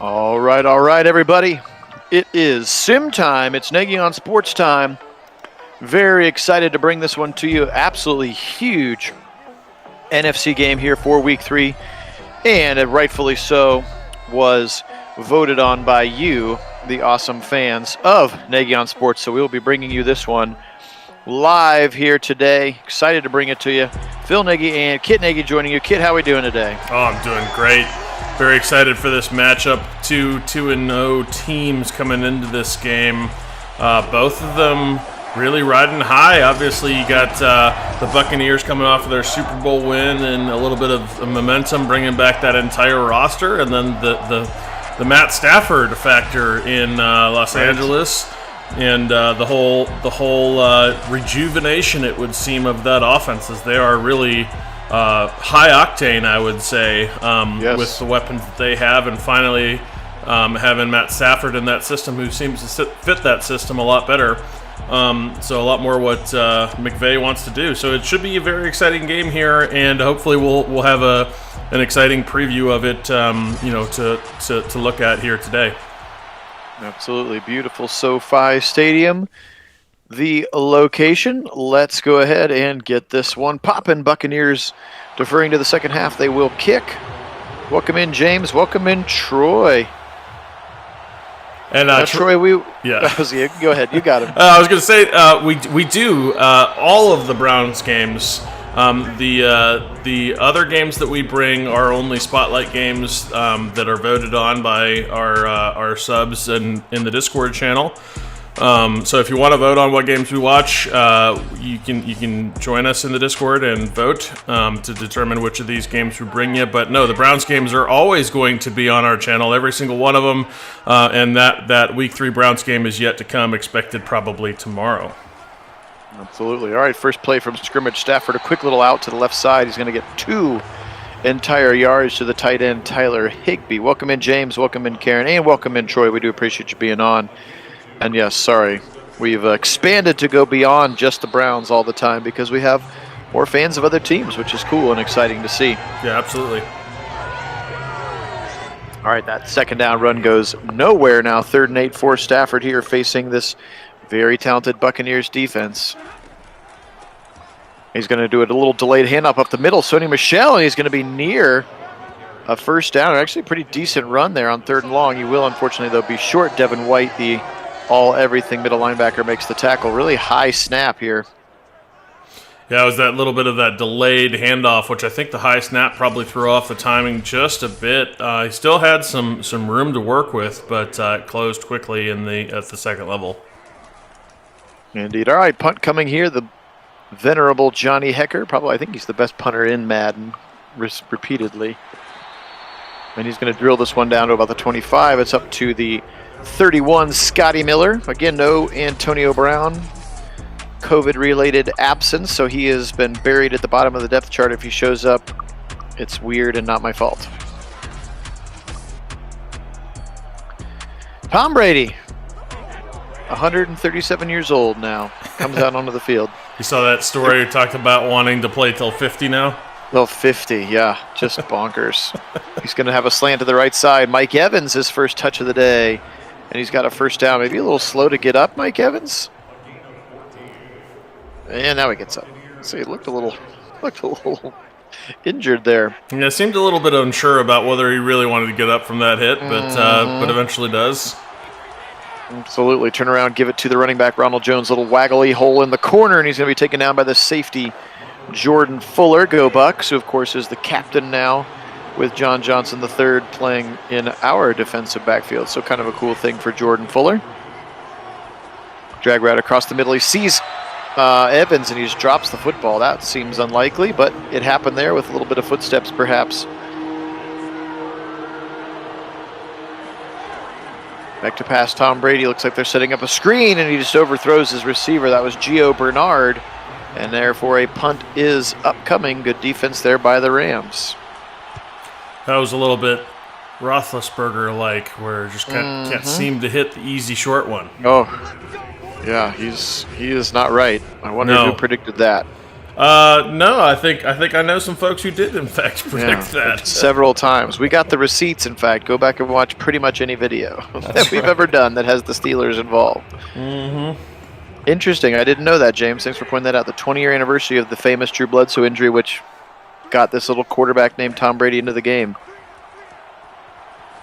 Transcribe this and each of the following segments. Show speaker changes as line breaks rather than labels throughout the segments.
All right, everybody. It is sim time. It's Nagy on Sports time. Very excited to bring this one to you. Absolutely huge NFC game here for Week 3, and it rightfully so was voted on by you, the awesome fans of Nagy on Sports. So we will be bringing you this one live here today. Excited to bring it to you. Phil Nagy and Kit Nagy joining you. Kit, how are we doing today?
Oh, I'm doing great. Very excited for this matchup. Two 2-0 teams coming into this game. Both of them really riding high. Obviously, you got the Buccaneers coming off of their Super Bowl win and a little bit of momentum, bringing back that entire roster, and then the Matt Stafford factor in Los Angeles, and the whole rejuvenation, it would seem, of that offense, as they are really high octane, I would say, with the weapons that they have, and finally having Matt Stafford in that system, who seems to fit that system a lot better. So a lot more what McVay wants to do. So it should be a very exciting game here, and hopefully we'll have an exciting preview of it, to look at here today.
Absolutely beautiful SoFi Stadium. The location. Let's go ahead and get this one popping. Buccaneers deferring to the second half. They will kick. Welcome in, James. Welcome in, Troy.
And
Troy,
go
ahead. You got him.
I was going to say we do all of the Browns games. The other games that we bring are only spotlight games that are voted on by our subs in the Discord channel. So if you want to vote on what games we watch, you can join us in the Discord and vote to determine which of these games we bring you. But no, the Browns games are always going to be on our channel, every single one of them. And that Week 3 Browns game is yet to come, expected probably tomorrow.
Absolutely. All right, first play from scrimmage. Stafford, a quick little out to the left side. He's going to get 2 entire yards to the tight end, Tyler Higbee. Welcome in, James. Welcome in, Karen. And welcome in, Troy. We do appreciate you being on. And yes, sorry, we've expanded to go beyond just the Browns all the time because we have more fans of other teams, which is cool and exciting to see.
Yeah, absolutely.
All right, that second down run goes nowhere now. 3rd and 8 for Stafford here, facing this very talented Buccaneers defense. He's going to do a little delayed handoff up the middle. Sony Michel, and he's going to be near a first down. Actually, a pretty decent run there on 3rd and long. He will, unfortunately, though, be short. Devin White, the all-everything middle linebacker, makes the tackle. Really high snap here.
Yeah, it was that little bit of that delayed handoff, which I think the high snap probably threw off the timing just a bit. He still had some room to work with, but it closed quickly at the second level.
Indeed. All right, punt coming here. The venerable Johnny Hecker. Probably, I think he's the best punter in Madden, repeatedly. And he's going to drill this one down to about the 25. It's up to the 31, Scotty Miller. Again, no Antonio Brown. COVID-related absence, so he has been buried at the bottom of the depth chart. If he shows up, it's weird and not my fault. Tom Brady, 137 years old now, comes out onto the field.
You saw that story we talked about wanting to play till 50 now?
Well, 50, yeah, just bonkers. He's going to have a slant to the right side. Mike Evans, his first touch of the day, and he's got a first down. Maybe a little slow to get up, Mike Evans. And now he gets up. See, he looked a little injured there.
Yeah, seemed a little bit unsure about whether he really wanted to get up from that hit, but eventually does.
Absolutely. Turn around, give it to the running back, Ronald Jones. Little waggly hole in the corner, and he's going to be taken down by the safety, Jordan Fuller. Go Bucks, who, of course, is the captain now, with John Johnson III playing in our defensive backfield. So kind of a cool thing for Jordan Fuller. Drag route across the middle. He sees Evans, and he just drops the football. That seems unlikely, but it happened there with a little bit of footsteps, perhaps. Back to pass, Tom Brady. Looks like they're setting up a screen, and he just overthrows his receiver. That was Gio Bernard, and therefore a punt is upcoming. Good defense there by the Rams.
That was a little bit Roethlisberger-like, where just can't seem to hit the easy short one.
Oh, yeah, he is not right. I wonder who predicted that.
No, I think I know some folks who did in fact predict that
several times. We got the receipts. In fact, go back and watch pretty much any video that we've ever done that has the Steelers involved.
Mm-hmm.
Interesting. I didn't know that, James. Thanks for pointing that out. The 20-year anniversary of the famous Drew Bledsoe injury, which got this little quarterback named Tom Brady into the game,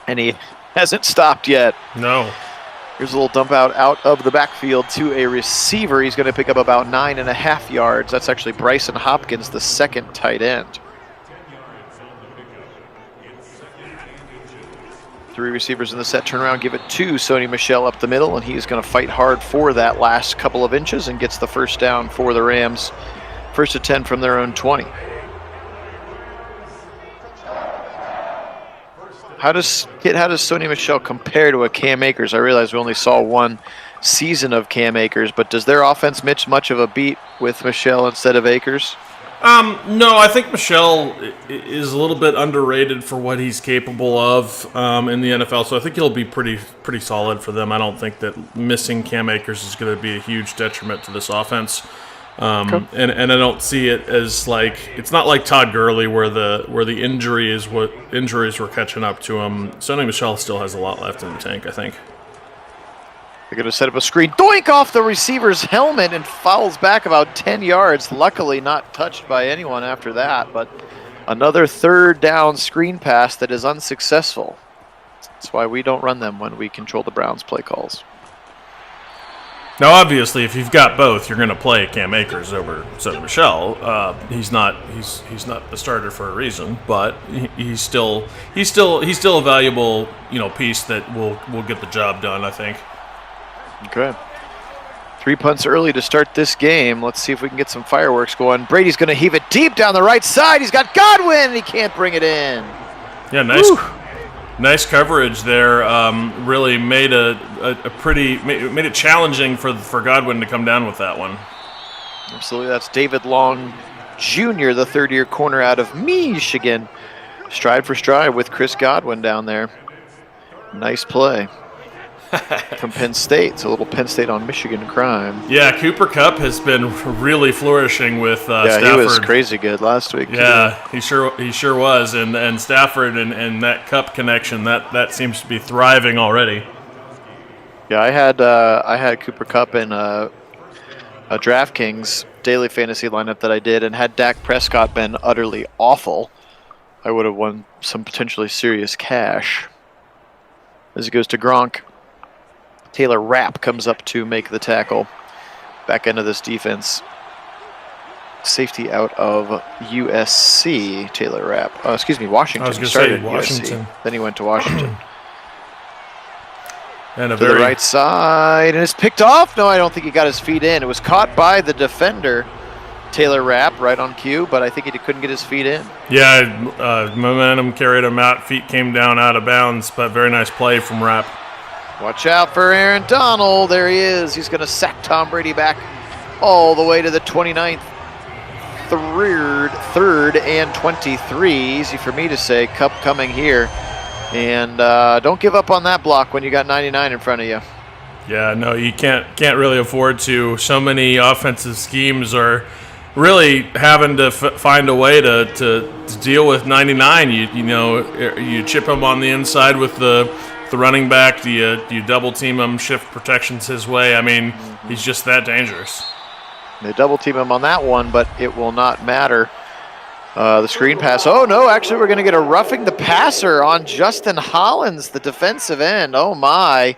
and he hasn't stopped yet.
No.
Here's a little dump out of the backfield to a receiver. He's going to pick up about 9.5 yards. That's actually Bryson Hopkins, the second tight end. 3 receivers in the set. Turn around, give it to Sony Michel up the middle, and he's going to fight hard for that last couple of inches and gets the first down for the Rams. First and 10 from their own 20. How does Sony Michel compare to a Cam Akers? I realize we only saw one season of Cam Akers, but does their offense miss much of a beat with Michel instead of Akers?
No, I think Michel is a little bit underrated for what he's capable of in the NFL, so I think he'll be pretty solid for them. I don't think that missing Cam Akers is going to be a huge detriment to this offense. And I don't see it as it's not like Todd Gurley where the injuries were catching up to him. Sony Michel still has a lot left in the tank, I think.
They're going to set up a screen, doink off the receiver's helmet and fouls back about 10 yards. Luckily not touched by anyone after that, but another third down screen pass that is unsuccessful. That's why we don't run them when we control the Browns play calls.
Now, obviously, if you've got both, you're going to play Cam Akers over Sony Michel. He's not the starter for a reason, but he's still a valuable piece that will get the job done, I think.
Okay. 3 punts early to start this game. Let's see if we can get some fireworks going. Brady's going to heave it deep down the right side. He's got Godwin, and he can't bring it in.
Yeah, nice. Woo. Nice coverage there. Really made made it challenging for Godwin to come down with that one.
Absolutely. That's David Long Jr., the third-year corner out of Michigan. Stride for stride with Chris Godwin down there. Nice play. From Penn State. It's a little Penn State on Michigan crime.
Yeah, Cooper Kupp has been really flourishing with Stafford.
Yeah, he was crazy good last week.
Yeah, he sure was. And Stafford and that Kupp connection, that seems to be thriving already.
Yeah, I had Cooper Kupp in a DraftKings daily fantasy lineup that I did, and had Dak Prescott been utterly awful, I would have won some potentially serious cash. As it goes to Gronk. Taylor Rapp comes up to make the tackle. Back end of this defense. Safety out of USC, Taylor Rapp. Washington.
I was going to say Washington.
USC. Then he went to Washington.
And
to the right side, and it's picked off. No, I don't think he got his feet in. It was caught by the defender, Taylor Rapp, right on cue, but I think he couldn't get his feet in.
Yeah, momentum carried him out. Feet came down out of bounds, but very nice play from Rapp.
Watch out for Aaron Donald. There he is. He's going to sack Tom Brady back all the way to the 29th. Third and 23. Easy for me to say. Kupp coming here. And don't give up on that block when you got 99 in front of you.
Yeah, no, you can't really afford to. So many offensive schemes are really having to find a way to deal with 99. You chip him on the inside with the running back. Do you double team him, shift protections his way? I mean, he's just that dangerous.
They double team him on that one, but it will not matter. The screen pass. Oh, no, actually we're going to get a roughing the passer on Justin Hollins, the defensive end. Oh, my.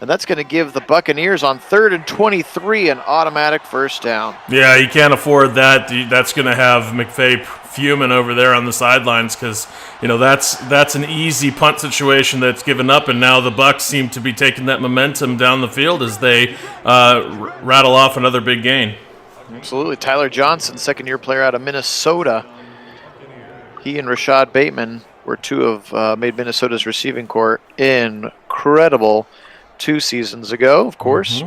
And that's going to give the Buccaneers on 3rd and 23 an automatic first down.
Yeah, you can't afford that. That's going to have McVay fuming over there on the sidelines because, that's an easy punt situation that's given up, and now the Bucs seem to be taking that momentum down the field as they rattle off another big gain.
Absolutely. Tyler Johnson, second-year player out of Minnesota. He and Rashad Bateman were two of made Minnesota's receiving corps incredible 2 seasons ago, of course.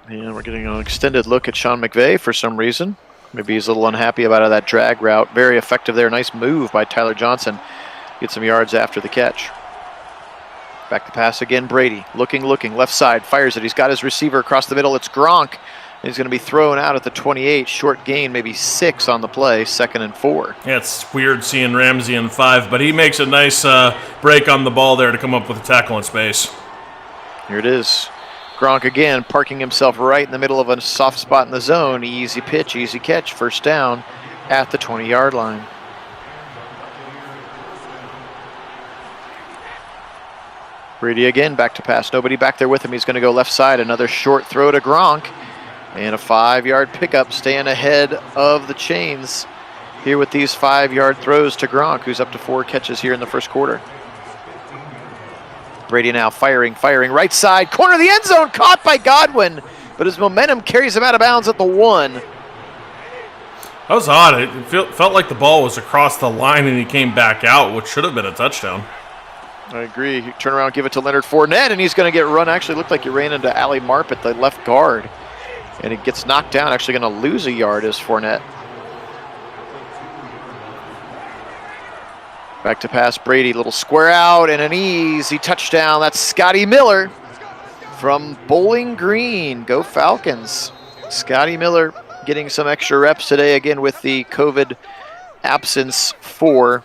And we're getting an extended look at Sean McVay for some reason. Maybe he's a little unhappy about that drag route. Very effective there. Nice move by Tyler Johnson. Get some yards after the catch. Back to pass again. Brady looking. Left side. Fires it. He's got his receiver across the middle. It's Gronk. He's going to be thrown out at the 28. Short gain, maybe 6 on the play, 2nd and 4.
Yeah, it's weird seeing Ramsey in 5, but he makes a nice break on the ball there to come up with a tackle in space.
Here it is. Gronk again, parking himself right in the middle of a soft spot in the zone. Easy pitch, easy catch, first down at the 20-yard line. Brady again, back to pass. Nobody back there with him. He's going to go left side. Another short throw to Gronk. And a 5-yard pickup, staying ahead of the chains here with these 5-yard throws to Gronk, who's up to 4 catches here in the first quarter. Brady now firing, right side, corner of the end zone, caught by Godwin, but his momentum carries him out of bounds at the 1.
That was odd. It felt like the ball was across the line and he came back out, which should have been a touchdown.
I agree. Turn around, give it to Leonard Fournette, and he's going to get run. Actually, looked like he ran into Ali Marpet, the left guard, and it gets knocked down. Actually going to lose a yard is Fournette. Back to pass, Brady, little square out and an easy touchdown. That's Scotty Miller from Bowling Green. Go Falcons. Scotty Miller getting some extra reps today, again with the COVID absence for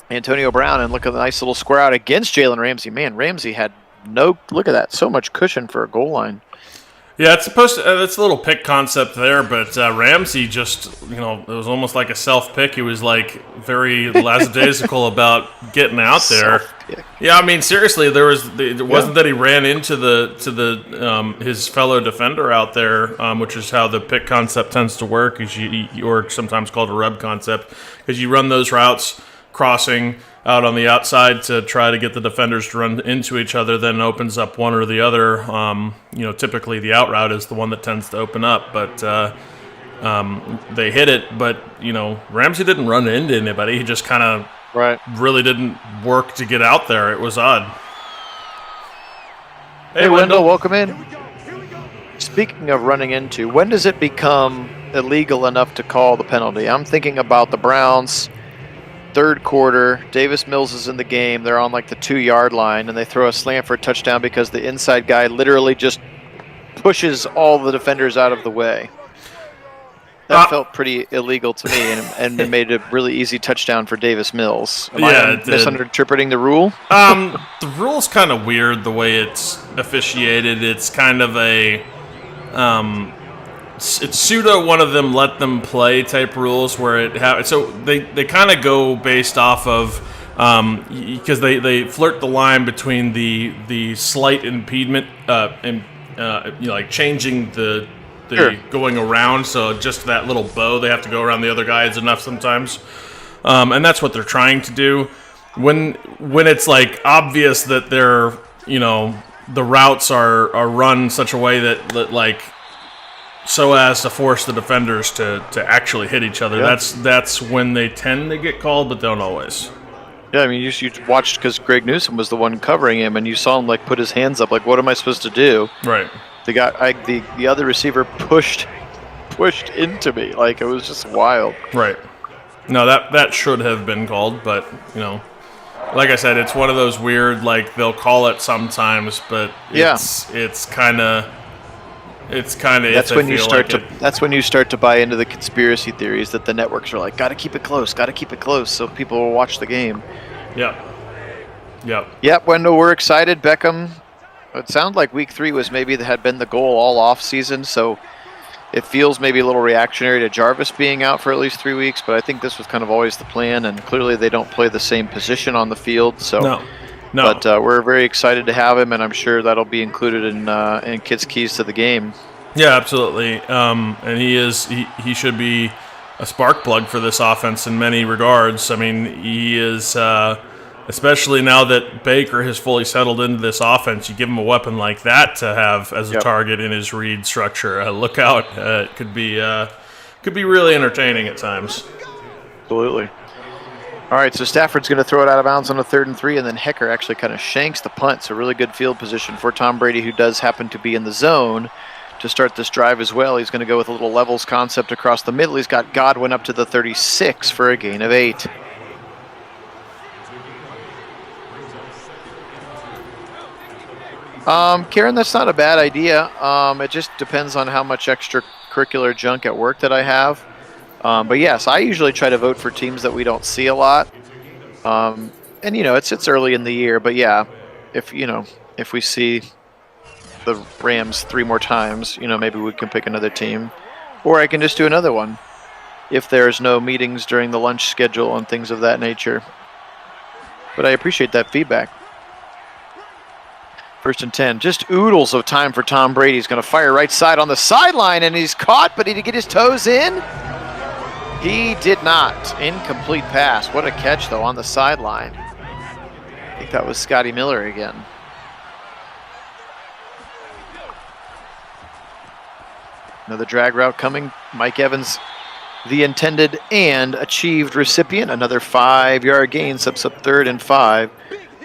Antonio Brown. And look at the nice little square out against Jalen Ramsey. Man, Ramsey had no, look at that, so much cushion for a goal line.
Yeah, it's supposed to. It's a little pick concept there, but Ramsey just, it was almost like a self pick. He was like very lackadaisical about getting out there. Self-pick. Yeah, I mean seriously, it wasn't that he ran into his fellow defender out there, which is how the pick concept tends to work, or sometimes called a rub concept, because you run those routes crossing out on the outside to try to get the defenders to run into each other, then opens up one or the other. Typically the out route is the one that tends to open up, but they hit it. But, Ramsey didn't run into anybody. He just kind of really didn't work to get out there. It was odd.
Hey, Wendell, welcome in. Speaking of running into, when does it become illegal enough to call the penalty? I'm thinking about the Browns. Third quarter, Davis Mills is in the game. They're on like the 2-yard line, and they throw a slant for a touchdown because the inside guy literally just pushes all the defenders out of the way. That felt pretty illegal to me, and it made a really easy touchdown for Davis Mills. Am I misinterpreting the rule?
The rule's kind of weird the way it's officiated. It's kind of a it's pseudo one of them let them play type rules where so they kind of go based off of because they flirt the line between the slight impediment and like changing the going around, so just that little bow they have to go around the other guy is enough sometimes, and that's what they're trying to do when it's like obvious that they're the routes are run such a way that like so as to force the defenders to actually hit each other. Yeah. That's when they tend to get called, but don't always.
Yeah, I mean, you watched because Greg Newsome was the one covering him, and you saw him like put his hands up, like, what am I supposed to do?
Right.
The guy, the other receiver pushed into me, like it was just wild.
Right. No, that should have been called, but like I said, it's one of those weird, like they'll call it sometimes, but it's kind of. It's kind of
that's when you start to buy into the conspiracy theories that the networks are like, got to keep it close, so people will watch the game. Yep. Wendell, we're excited. Beckham. It sounded like week 3 was maybe that had been the goal all off season, so it feels maybe a little reactionary to Jarvis being out for at least 3 weeks. But I think this was kind of always the plan, and clearly they don't play the same position on the field. So
no.
But we're very excited to have him, and I'm sure that'll be included in Kit's keys to the game.
Yeah, absolutely. And he should be a spark plug for this offense in many regards. I mean, he is, especially now that Baker has fully settled into this offense, you give him a weapon like that to have as a target in his read structure. Look out. It could be really entertaining at times.
Absolutely. All right, so Stafford's going to throw it out of bounds on a 3rd and 3, and then Hecker actually kind of shanks the punt. So really good field position for Tom Brady, who does happen to be in the zone to start this drive as well. He's going to go with a little levels concept across the middle. He's got Godwin up to the 36 for a gain of 8. Karen, that's not a bad idea. It just depends on how much extracurricular junk at work that I have. But yes, I usually try to vote for teams that we don't see a lot. And it's early in the year, but yeah, if we see the Rams 3 more times, maybe we can pick another team, or I can just do another one if there's no meetings during the lunch schedule and things of that nature. But I appreciate that feedback. 1st and 10. Just oodles of time for Tom Brady. He's going to fire right side on the sideline, and he's caught, but did he get his toes in? He did not. Incomplete pass. What a catch, though, on the sideline. I think that was Scotty Miller again. Another drag route coming. Mike Evans, the intended and achieved recipient. Another 5-yard gain, sets up 3rd and 5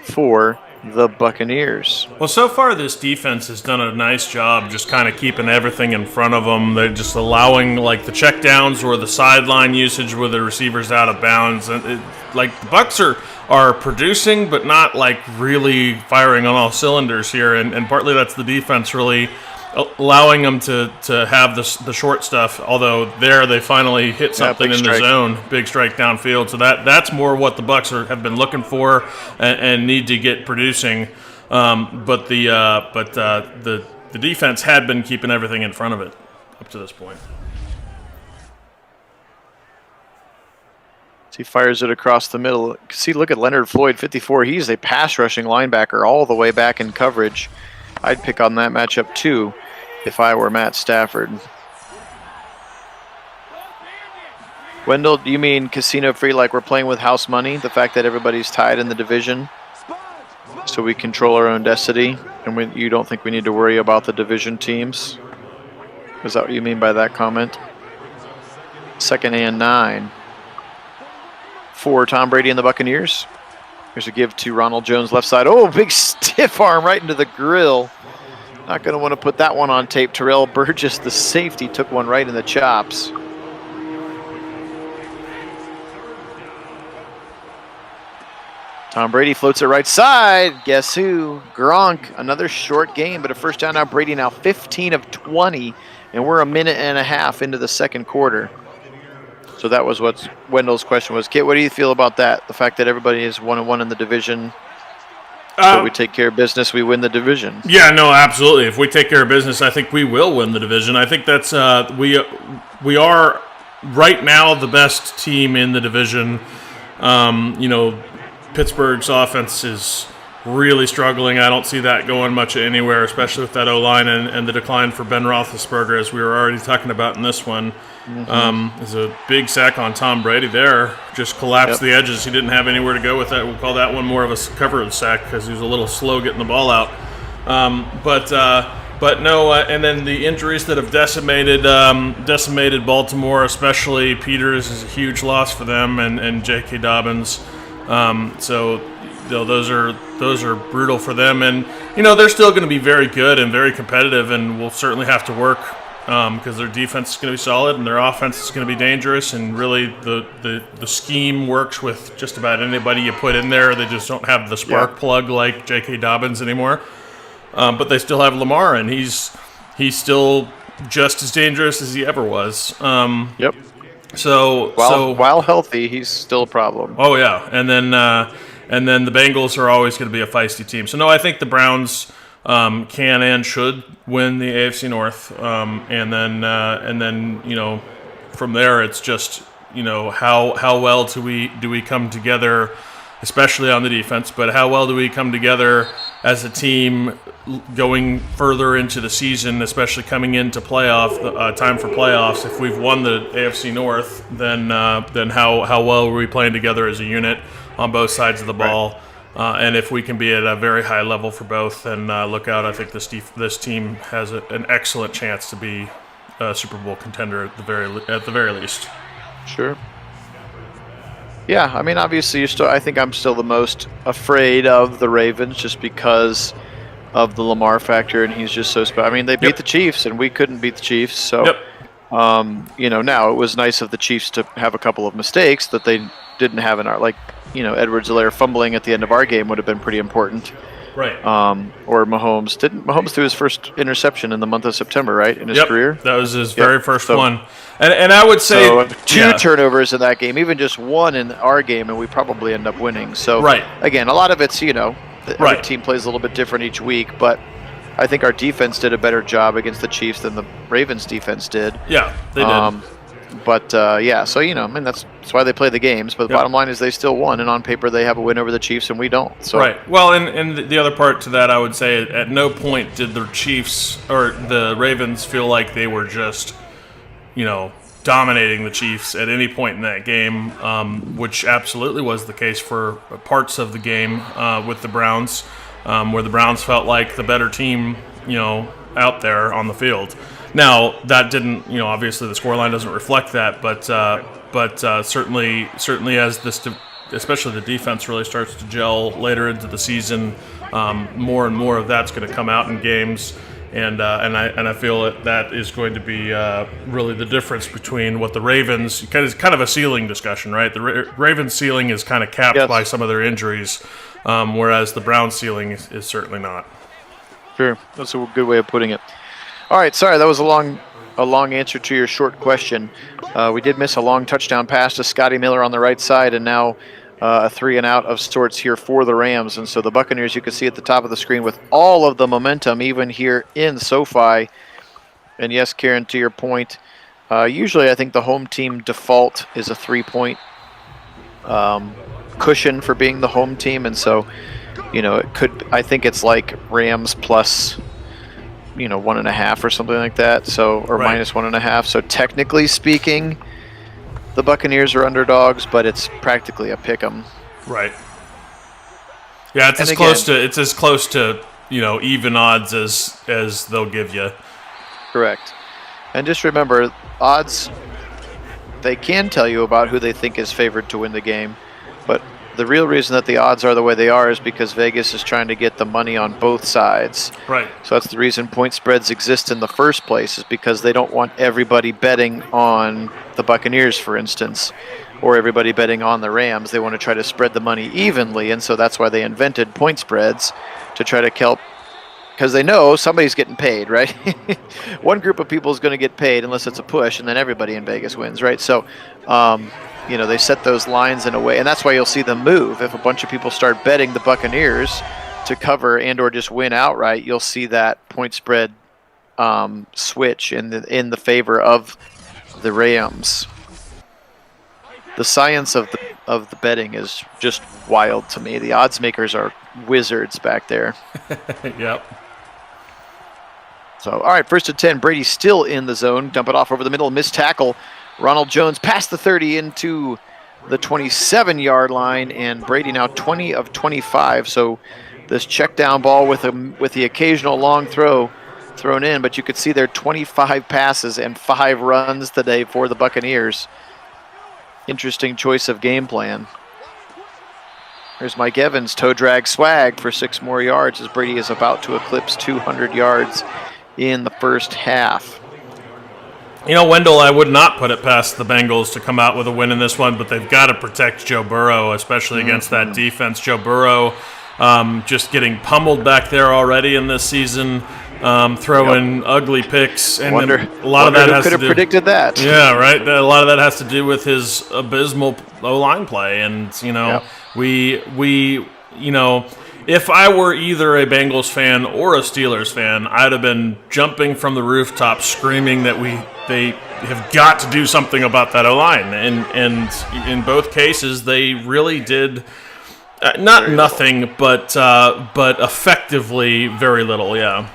for the Buccaneers.
Well, so far this defense has done a nice job just kind of keeping everything in front of them. They're just allowing like the checkdowns or the sideline usage where the receiver's out of bounds. And like the Bucs are producing, but not like really firing on all cylinders here. And partly that's the defense really allowing them to have the short stuff, although there they finally hit something in the zone, big strike downfield. So that's more what the Bucs have been looking for and need to get producing. But the defense had been keeping everything in front of it up to this point.
He fires it across the middle. See, look at Leonard Floyd, 54. He's a pass rushing linebacker all the way back in coverage. I'd pick on that matchup too if I were Matt Stafford. Wendell, do you mean casino free like we're playing with house money? The fact that everybody's tied in the division so we control our own destiny and you don't think we need to worry about the division teams? Is that what you mean by that comment? 2nd and 9 for Tom Brady and the Buccaneers. Here's a give to Ronald Jones, left side. Oh, big stiff arm right into the grill. Not going to want to put that one on tape. Terrell Burgess, the safety, took one right in the chops. Tom Brady floats it right side. Guess who? Gronk. Another short game, but a first down now. Brady now 15 of 20, and we're a minute and a half into the 2nd quarter. So that was what Wendell's question was. Kit, what do you feel about that? The fact that everybody is 1-1 in the division. So we take care of business, we win the division.
Yeah, no, absolutely. If we take care of business, I think we will win the division. I think that's we are right now the best team in the division. Pittsburgh's offense is really struggling. I don't see that going much anywhere, especially with that O-line and the decline for Ben Roethlisberger, as we were already talking about in this one. There's a big sack on Tom Brady there. Just collapsed the edges. He didn't have anywhere to go with that. We'll call that one more of a covered sack because he was a little slow getting the ball out. But no, and then the injuries that have decimated Baltimore, especially Peters, is a huge loss for them, and J.K. Dobbins. So those are brutal for them, and they're still going to be very good and very competitive, and we'll certainly have to work because their defense is going to be solid and their offense is going to be dangerous, and really the scheme works with just about anybody you put in there. They just don't have the spark plug like J.K. Dobbins anymore, but they still have Lamar, and he's still just as dangerous as he ever was. So
while healthy, he's still a problem.
Oh yeah, and then the Bengals are always going to be a feisty team. So no, I think the Browns can and should win the AFC North, and then from there it's just how well do we come together, especially on the defense, but how well do we come together as a team going further into the season, especially coming into time for playoffs. If we've won the AFC North, then how well are we playing together as a unit on both sides of the ball? And if we can be at a very high level for both, then look out. I think this team has an excellent chance to be a Super Bowl contender at the very least.
Sure. Yeah, I mean, obviously, I think I'm still the most afraid of the Ravens just because of the Lamar factor, and he's just so special. I mean, they beat the Chiefs, and we couldn't beat the Chiefs. So, now it was nice of the Chiefs to have a couple of mistakes that they didn't have in our, Edwards-Helaire fumbling at the end of our game would have been pretty important.
Right.
Or Mahomes. Didn't Mahomes threw his first interception in the month of September, right, in his career?
That was his very first one. And I would say
two turnovers in that game, even just one in our game, and we probably end up winning. So again, a lot of it's, every team plays a little bit different each week, but I think our defense did a better job against the Chiefs than the Ravens defense did.
Yeah, they did.
But so that's why they play the games. But the bottom line is they still won, and on paper they have a win over the Chiefs, and we don't. So.
Right. Well, and the other part to that, I would say, at no point did the Chiefs or the Ravens feel like they were just, dominating the Chiefs at any point in that game, which absolutely was the case for parts of the game with the Browns, where the Browns felt like the better team, out there on the field. Now, that didn't, obviously the scoreline doesn't reflect that, but certainly as this, especially the defense really starts to gel later into the season, more and more of that's going to come out in games, and I feel that is going to be really the difference between what the Ravens, it's kind of a ceiling discussion, right? The Ravens ceiling is kind of capped by some of their injuries, whereas the Browns ceiling is certainly not.
Sure, that's a good way of putting it. All right, sorry, that was a long answer to your short question. We did miss a long touchdown pass to Scotty Miller on the right side, and now a 3-and-out of sorts here for the Rams. And so the Buccaneers, you can see at the top of the screen with all of the momentum, even here in SoFi. And yes, Karen, to your point, usually I think the home team default is a 3-point cushion for being the home team. And so, I think it's like Rams plus 1.5 or something like that. So, or minus 1.5. So technically speaking, the Buccaneers are underdogs, but it's practically a pick 'em.
Right. Yeah, it's as close to even odds as they'll give you.
Correct. And just remember, odds, they can tell you about who they think is favored to win the game, but the real reason that the odds are the way they are is because Vegas is trying to get the money on both sides.
Right.
So that's the reason point spreads exist in the first place, is because they don't want everybody betting on the Buccaneers, for instance, or everybody betting on the Rams. They want to try to spread the money evenly, and so that's why they invented point spreads, to try to help, because they know somebody's getting paid, right? One group of people is going to get paid unless it's a push, and then everybody in Vegas wins, right? So, they set those lines in a way, and that's why you'll see them move. If a bunch of people start betting the Buccaneers to cover and or just win outright, you'll see that point spread switch in the favor of the Rams. The science of the betting is just wild to me. The odds makers are wizards back there.
Yep.
So, all right, 1st and 10. Brady still in the zone. Dump it off over the middle. Missed tackle. Ronald Jones past the 30 into the 27-yard line, and Brady now 20 of 25. So this check down ball with the occasional long throw thrown in, but you could see there 25 passes and 5 runs today for the Buccaneers. Interesting choice of game plan. There's Mike Evans, toe drag swag for 6 more yards as Brady is about to eclipse 200 yards in the first half.
Wendell, I would not put it past the Bengals to come out with a win in this one, but they've got to protect Joe Burrow, especially against that defense. Joe Burrow just getting pummeled back there already in this season, throwing ugly picks. And a lot of that has to do. Could have predicted that. Yeah, right. A lot of that has to do with his abysmal O-line play, and we if I were either a Bengals fan or a Steelers fan, I'd have been jumping from the rooftop screaming that they have got to do something about that O-line. And in both cases, they really did not nothing, but effectively very little, yeah.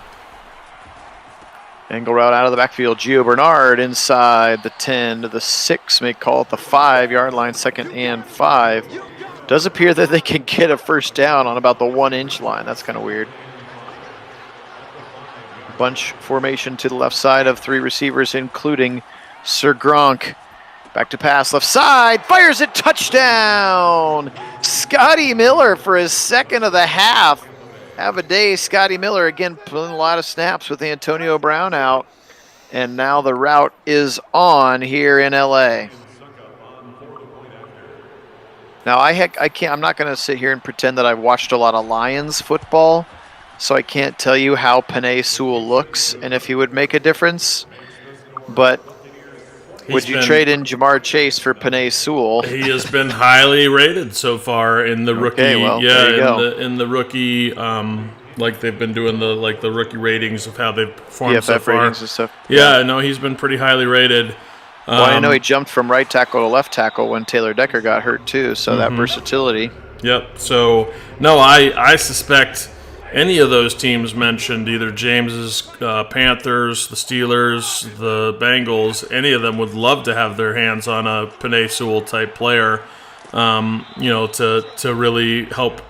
Angle route out of the backfield. Gio Bernard inside the 10 to the 6, may call it the 5-yard line, 2nd and 5. Does appear that they can get a first down on about the 1-inch line. That's kind of weird. Bunch formation to the left side of 3 receivers, including Sir Gronk. Back to pass, left side, fires it, touchdown! Scotty Miller for his 2nd of the half. Have a day, Scotty Miller, again pulling a lot of snaps with Antonio Brown out. And now the route is on here in LA. Now, I'm not going to sit here and pretend that I've watched a lot of Lions football, so I can't tell you how Penei Sewell looks and if he would make a difference. But would you trade in Jamar Chase for Penei Sewell?
He has been highly rated so far in the rookie.
Okay, well,
in the rookie, like they've been doing the rookie ratings of how they've performed so far.
Ratings and stuff.
Yeah, no, he's been pretty highly rated.
Well, I know he jumped from right tackle to left tackle when Taylor Decker got hurt too, so that versatility.
Yep. So, no, I suspect any of those teams mentioned, either James's Panthers, the Steelers, the Bengals, any of them would love to have their hands on a Penei Sewell type player, to really help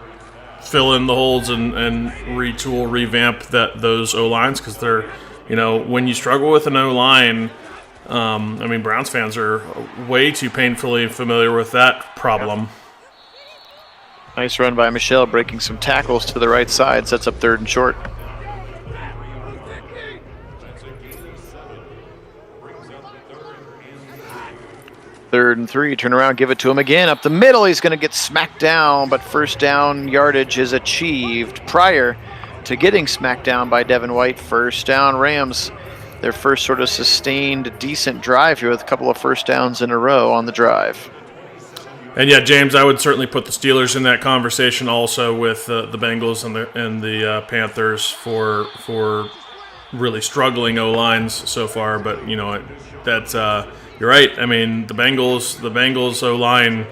fill in the holes and retool, revamp those O-lines, because they're, when you struggle with an O-line, Browns fans are way too painfully familiar with that problem.
Nice run by Michelle, breaking some tackles to the right side, sets up 3rd and short. Third and 3, turn around, give it to him again. Up the middle, he's going to get smacked down, but first down yardage is achieved prior to getting smacked down by Devin White. First down, Rams. Their first sort of sustained, decent drive here with a couple of first downs in a row on the drive.
And yeah, James, I would certainly put the Steelers in that conversation also with the Bengals and the Panthers for really struggling O-lines so far. But that's you're right. I mean, the Bengals O-line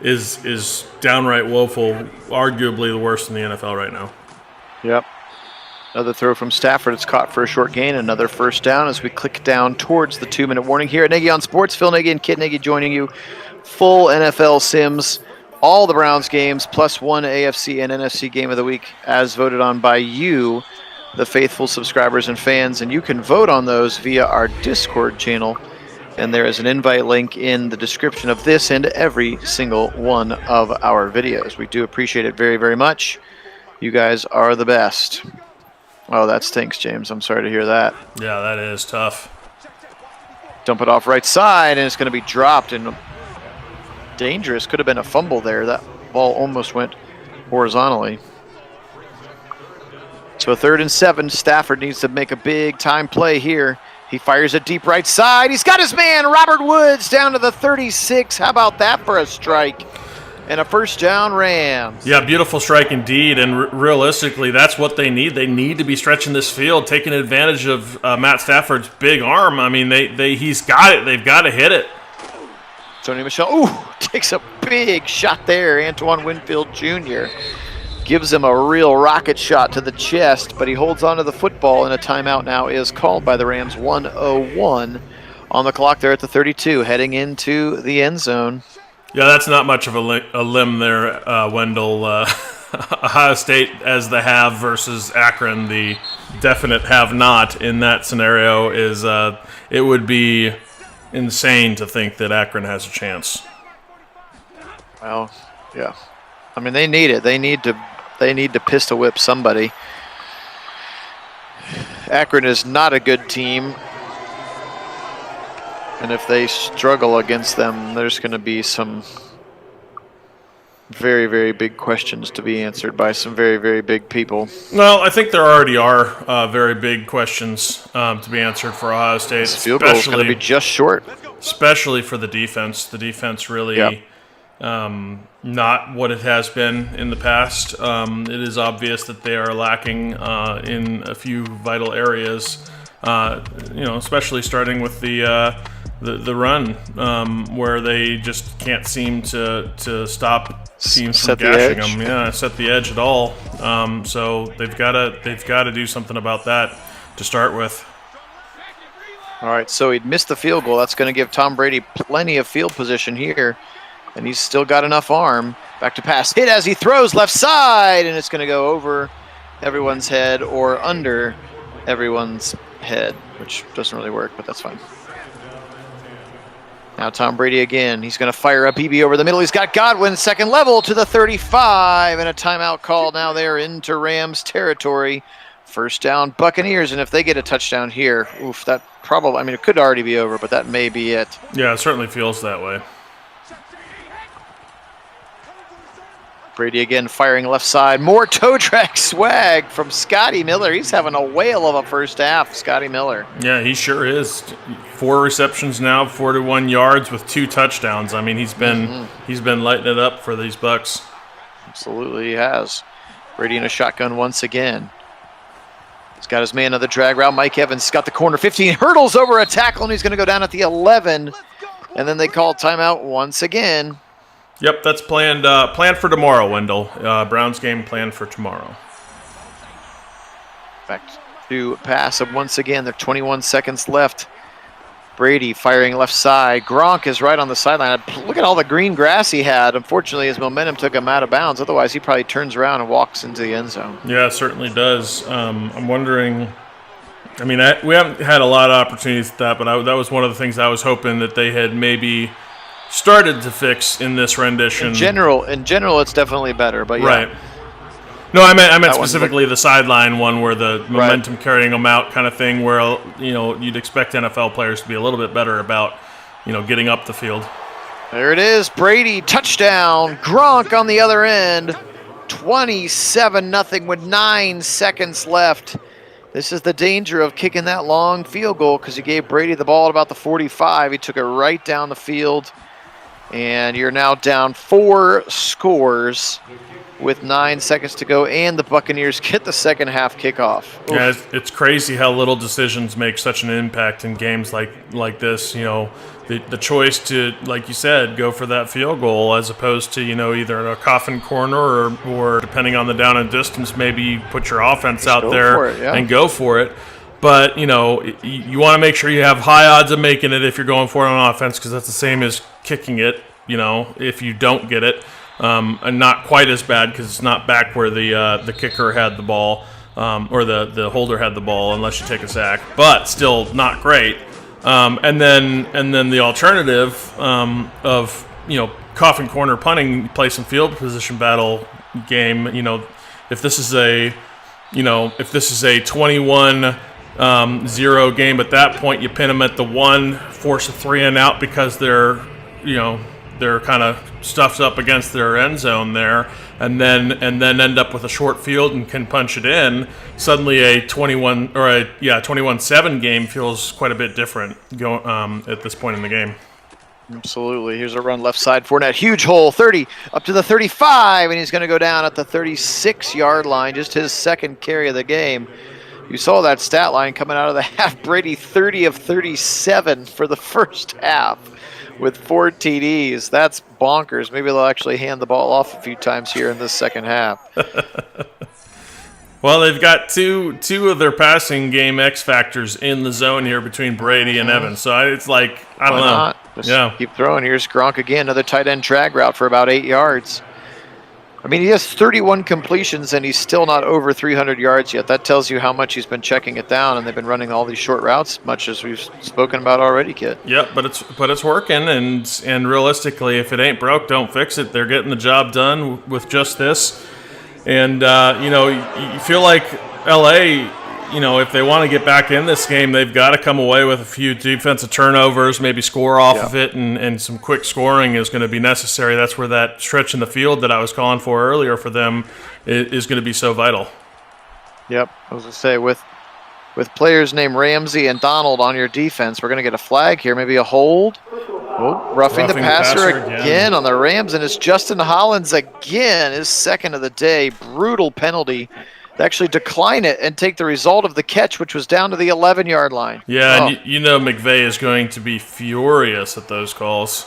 is downright woeful, arguably the worst in the NFL right now.
Yep. Another throw from Stafford. It's caught for a short gain. Another first down as we click down towards the 2-minute warning here at Nagy on Sports. Phil Nagy and Kit Nagy joining you. Full NFL Sims, all the Browns games, plus one AFC and NFC game of the week as voted on by you, the faithful subscribers and fans. And you can vote on those via our Discord channel. And there is an invite link in the description of this and every single one of our videos. We do appreciate it very, very much. You guys are the best. Oh, that stinks, James. I'm sorry to hear that.
Yeah, that is tough.
Dump it off right side, and it's going to be dropped and dangerous. Could have been a fumble there. That ball almost went horizontally. So 3rd and 7. Stafford needs to make a big time play here. He fires it deep right side. He's got his man, Robert Woods, down to the 36. How about that for a strike? And a first down, Rams.
Yeah, beautiful strike indeed. And realistically, that's what they need. They need to be stretching this field, taking advantage of Matt Stafford's big arm. I mean, he's got it. They've got to hit it.
Tony Michel, takes a big shot there. Antoine Winfield Jr. gives him a real rocket shot to the chest, but he holds on to the football, and a timeout now is called by the Rams. 1:01 on the clock there at the 32, heading into the end zone.
Yeah, that's not much of a limb there, Wendell. Ohio State as the have versus Akron, the definite have-not in that scenario is it would be insane to think that Akron has a chance.
Well, yeah. I mean, they need it. They need to pistol whip somebody. Akron is not a good team. And if they struggle against them, there's going to be some very, very big questions to be answered by some very, very big people.
Well, I think there already are very big questions to be answered for Ohio State.
This field goal is going to be just short.
Especially for the defense. The defense really not what it has been in the past. It is obvious that they are lacking in a few vital areas, especially starting with the run, where they just can't seem to stop teams from gashing them. Yeah, set the edge at all. So they've got to do something about that to start with.
All right, so he'd missed the field goal. That's going to give Tom Brady plenty of field position here, and he's still got enough arm. Back to pass. Hit as he throws left side, and it's going to go over everyone's head or under everyone's head, which doesn't really work, but that's fine. Now Tom Brady again. He's going to fire a BB over the middle. He's got Godwin second level to the 35, and a timeout call now there into Rams territory. First down, Buccaneers, and if they get a touchdown here, that probably, it could already be over, but that may be it.
Yeah, it certainly feels that way.
Brady again firing left side. More toe drag swag from Scotty Miller. He's having a whale of a first half, Scotty Miller.
Yeah, he sure is. 4 receptions now, 41 yards with 2 touchdowns. I mean, he's been lighting it up for these Bucs.
Absolutely, he has. Brady in a shotgun once again. He's got his man on the drag route. Mike Evans got the corner 15, hurdles over a tackle, and he's going to go down at the 11. And then they call timeout once again.
Yep, that's planned for tomorrow, Wendell. Browns game planned for tomorrow.
Back to pass once again. There are 21 seconds left. Brady firing left side. Gronk is right on the sideline. Look at all the green grass he had. Unfortunately, his momentum took him out of bounds. Otherwise, he probably turns around and walks into the end zone.
Yeah, it certainly does. I'm wondering. I mean, we haven't had a lot of opportunities at that, but that was one of the things I was hoping that they had maybe started to fix in this rendition.
In general, it's definitely better, but yeah.
Right. No, I meant specifically the sideline one where the momentum carrying them out kind of thing where, you'd expect NFL players to be a little bit better about, getting up the field.
There it is. Brady, touchdown. Gronk on the other end. 27-0 with 9 seconds left. This is the danger of kicking that long field goal because you gave Brady the ball at about the 45. He took it right down the field. And you're now down 4 scores with 9 seconds to go, and the Buccaneers get the second half kickoff. Oof.
Yeah, it's crazy how little decisions make such an impact in games like this. The choice to, like you said, go for that field goal as opposed to, either a coffin corner or depending on the down and distance, maybe put your offense out there and go for it. But, you want to make sure you have high odds of making it if you're going for it on offense because that's the same as kicking it, if you don't get it. And not quite as bad because it's not back where the kicker had the ball or the holder had the ball unless you take a sack. But still not great. And then the alternative of, coffin corner punting, play some field position battle game, if this is a 21 0 game at that point, you pin them at the 1, force a 3 and out because they're kind of stuffed up against their end zone there, and then end up with a short field and can punch it in. Suddenly, a 21-7 game feels quite a bit different at this point in the game.
Absolutely. Here's a run left side. Fournette, huge hole, 30 up to the 35, and he's going to go down at the 36-yard line. Just his second carry of the game. You saw that stat line coming out of the half. Brady 30 of 37 for the first half with 4 TDs. That's bonkers. Maybe they'll actually hand the ball off a few times here in this second half.
Well, they've got two of their passing game X factors in the zone here between Brady and Evans. So it's like, I don't know.
Just keep throwing. Here's Gronk again, another tight end drag route for about 8 yards. I mean, he has 31 completions, and he's still not over 300 yards yet. That tells you how much he's been checking it down, and they've been running all these short routes, much as we've spoken about already, Kit.
Yep, but it's working, and realistically, if it ain't broke, don't fix it. They're getting the job done with just this. And, you feel like L.A., if they want to get back in this game, they've got to come away with a few defensive turnovers, maybe score off of it, and some quick scoring is going to be necessary. That's where that stretch in the field that I was calling for earlier for them is going to be so vital.
Yep, I was going to say, with players named Ramsey and Donald on your defense, we're going to get a flag here, maybe a hold. Oh, roughing the passer again on the Rams, and it's Justin Hollins again, his second of the day. Brutal penalty. They actually decline it and take the result of the catch, which was down to the 11-yard line.
Yeah, and McVay is going to be furious at those calls.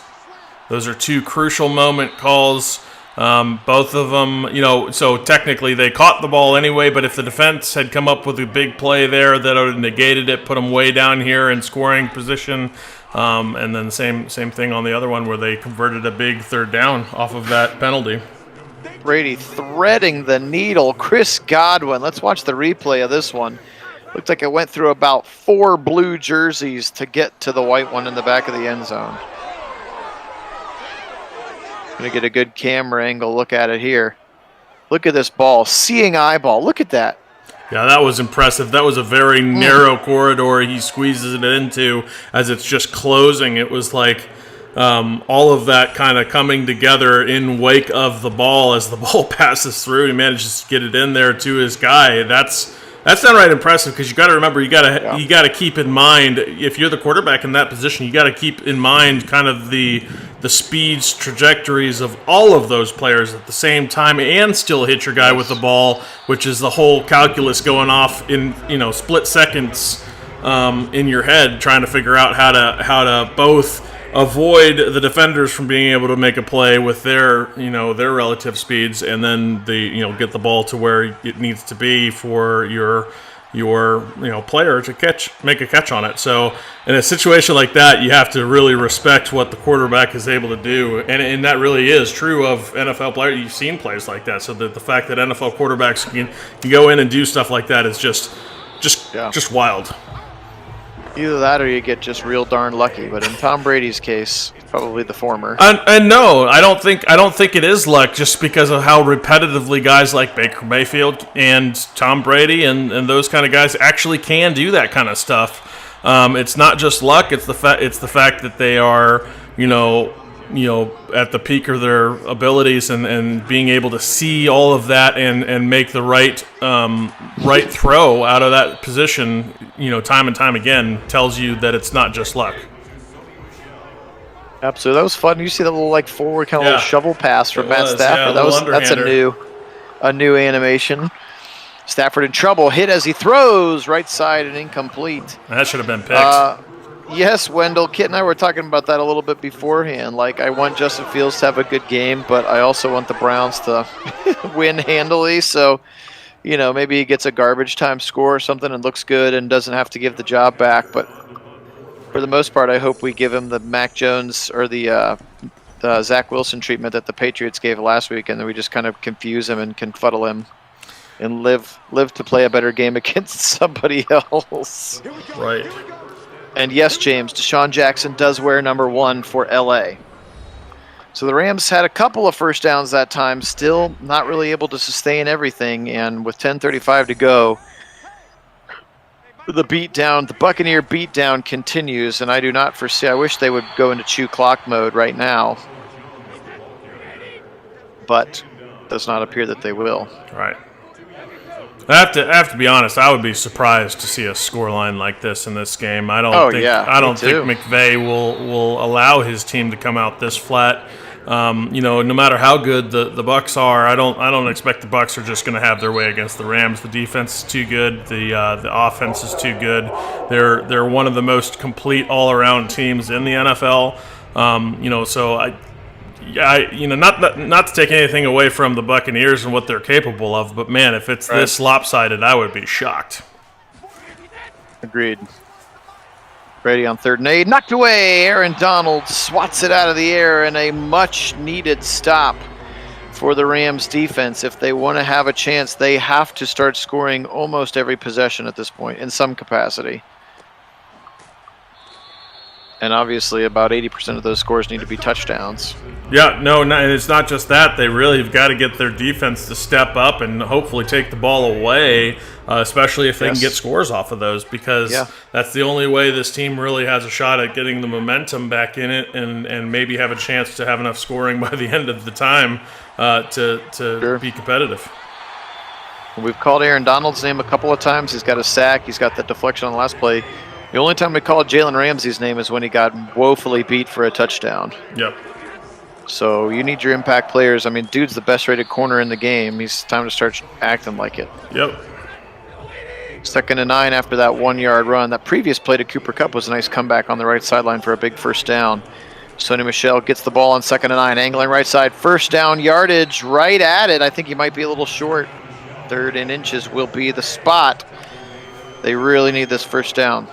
Those are 2 crucial moment calls. Both of them, so technically they caught the ball anyway, but if the defense had come up with a big play there, that would have negated it, put them way down here in scoring position. And then same thing on the other one where they converted a big third down off of that penalty.
Brady threading the needle. Chris Godwin. Let's watch the replay of this one. Looked like it went through about 4 blue jerseys to get to the white one in the back of the end zone. Going to get a good camera angle look at it here. Look at this ball. Seeing eyeball. Look at that.
Yeah, that was impressive. That was a very narrow corridor he squeezes it into as it's just closing. It was like, all of that kind of coming together in wake of the ball as the ball passes through. He manages to get it in there to his guy. That's downright impressive, because you got to remember, you got to keep in mind, if you're the quarterback in that position, you got to keep in mind kind of the speeds, trajectories of all of those players at the same time, and still hit your guy with the ball, which is the whole calculus going off in split seconds in your head, trying to figure out how to both avoid the defenders from being able to make a play with their relative speeds, and then get the ball to where it needs to be for your player to make a catch on it. So in a situation like that, you have to really respect what the quarterback is able to do, and that really is true of NFL players. You've seen plays like that, so that the fact that NFL quarterbacks can go in and do stuff like that is just wild.
Either that or you get just real darn lucky. But in Tom Brady's case, probably the former.
And no, I don't think it is luck, just because of how repetitively guys like Baker Mayfield and Tom Brady and those kind of guys actually can do that kind of stuff. It's not just luck; it's the fact that they are at the peak of their abilities, and being able to see all of that and make the right throw out of that position, time and time again, tells you that it's not just luck.
Absolutely, that was fun. You see that little forward kind of little shovel pass from Matt Stafford. That's a new animation. Stafford in trouble, hit as he throws, right side and incomplete.
That should have been picked.
Yes, Wendell, Kit and I were talking about that a little bit beforehand. I want Justin Fields to have a good game, but I also want the Browns to win handily. So, maybe he gets a garbage time score or something and looks good and doesn't have to give the job back. But for the most part, I hope we give him the Mac Jones or the Zach Wilson treatment that the Patriots gave last week, and then we just kind of confuse him and confuddle him and live to play a better game against somebody else.
Right.
And yes, James, Deshaun Jackson does wear number 1 for LA. So the Rams had a couple of first downs that time, still not really able to sustain everything. And with 10:35 to go, the Buccaneer beatdown continues. And I do not foresee, I wish they would go into chew clock mode right now. But it does not appear that they will.
Right. I have to be honest. I would be surprised to see a scoreline like this in this game. I don't think McVay will allow his team to come out this flat. No matter how good the Bucs are, I don't expect the Bucs are just going to have their way against the Rams. The defense is too good. The offense is too good. They're one of the most complete all around teams in the NFL. So not to take anything away from the Buccaneers and what they're capable of, but man, if it's this lopsided, I would be shocked.
Agreed. Brady on 3rd and 8, knocked away. Aaron Donald swats it out of the air, and a much-needed stop for the Rams defense. If they want to have a chance, they have to start scoring almost every possession at this point in some capacity. And obviously, about 80% of those scores need to be touchdowns.
Yeah, and it's not just that. They really have got to get their defense to step up and hopefully take the ball away, especially if they can get scores off of those, because that's the only way this team really has a shot at getting the momentum back in it and maybe have a chance to have enough scoring by the end of the time to be competitive.
We've called Aaron Donald's name a couple of times. He's got a sack. He's got the deflection on the last play. The only time we called Jalen Ramsey's name is when he got woefully beat for a touchdown.
Yep.
So you need your impact players. I mean, dude's the best-rated corner in the game. It's time to start acting like it.
Yep.
2nd and 9 after that 1-yard run. That previous play to Cooper Kupp was a nice comeback on the right sideline for a big first down. Sonny Michel gets the ball on 2nd and 9, angling right side. First down yardage right at it. I think he might be a little short. 3rd and inches will be the spot. They really need this first down.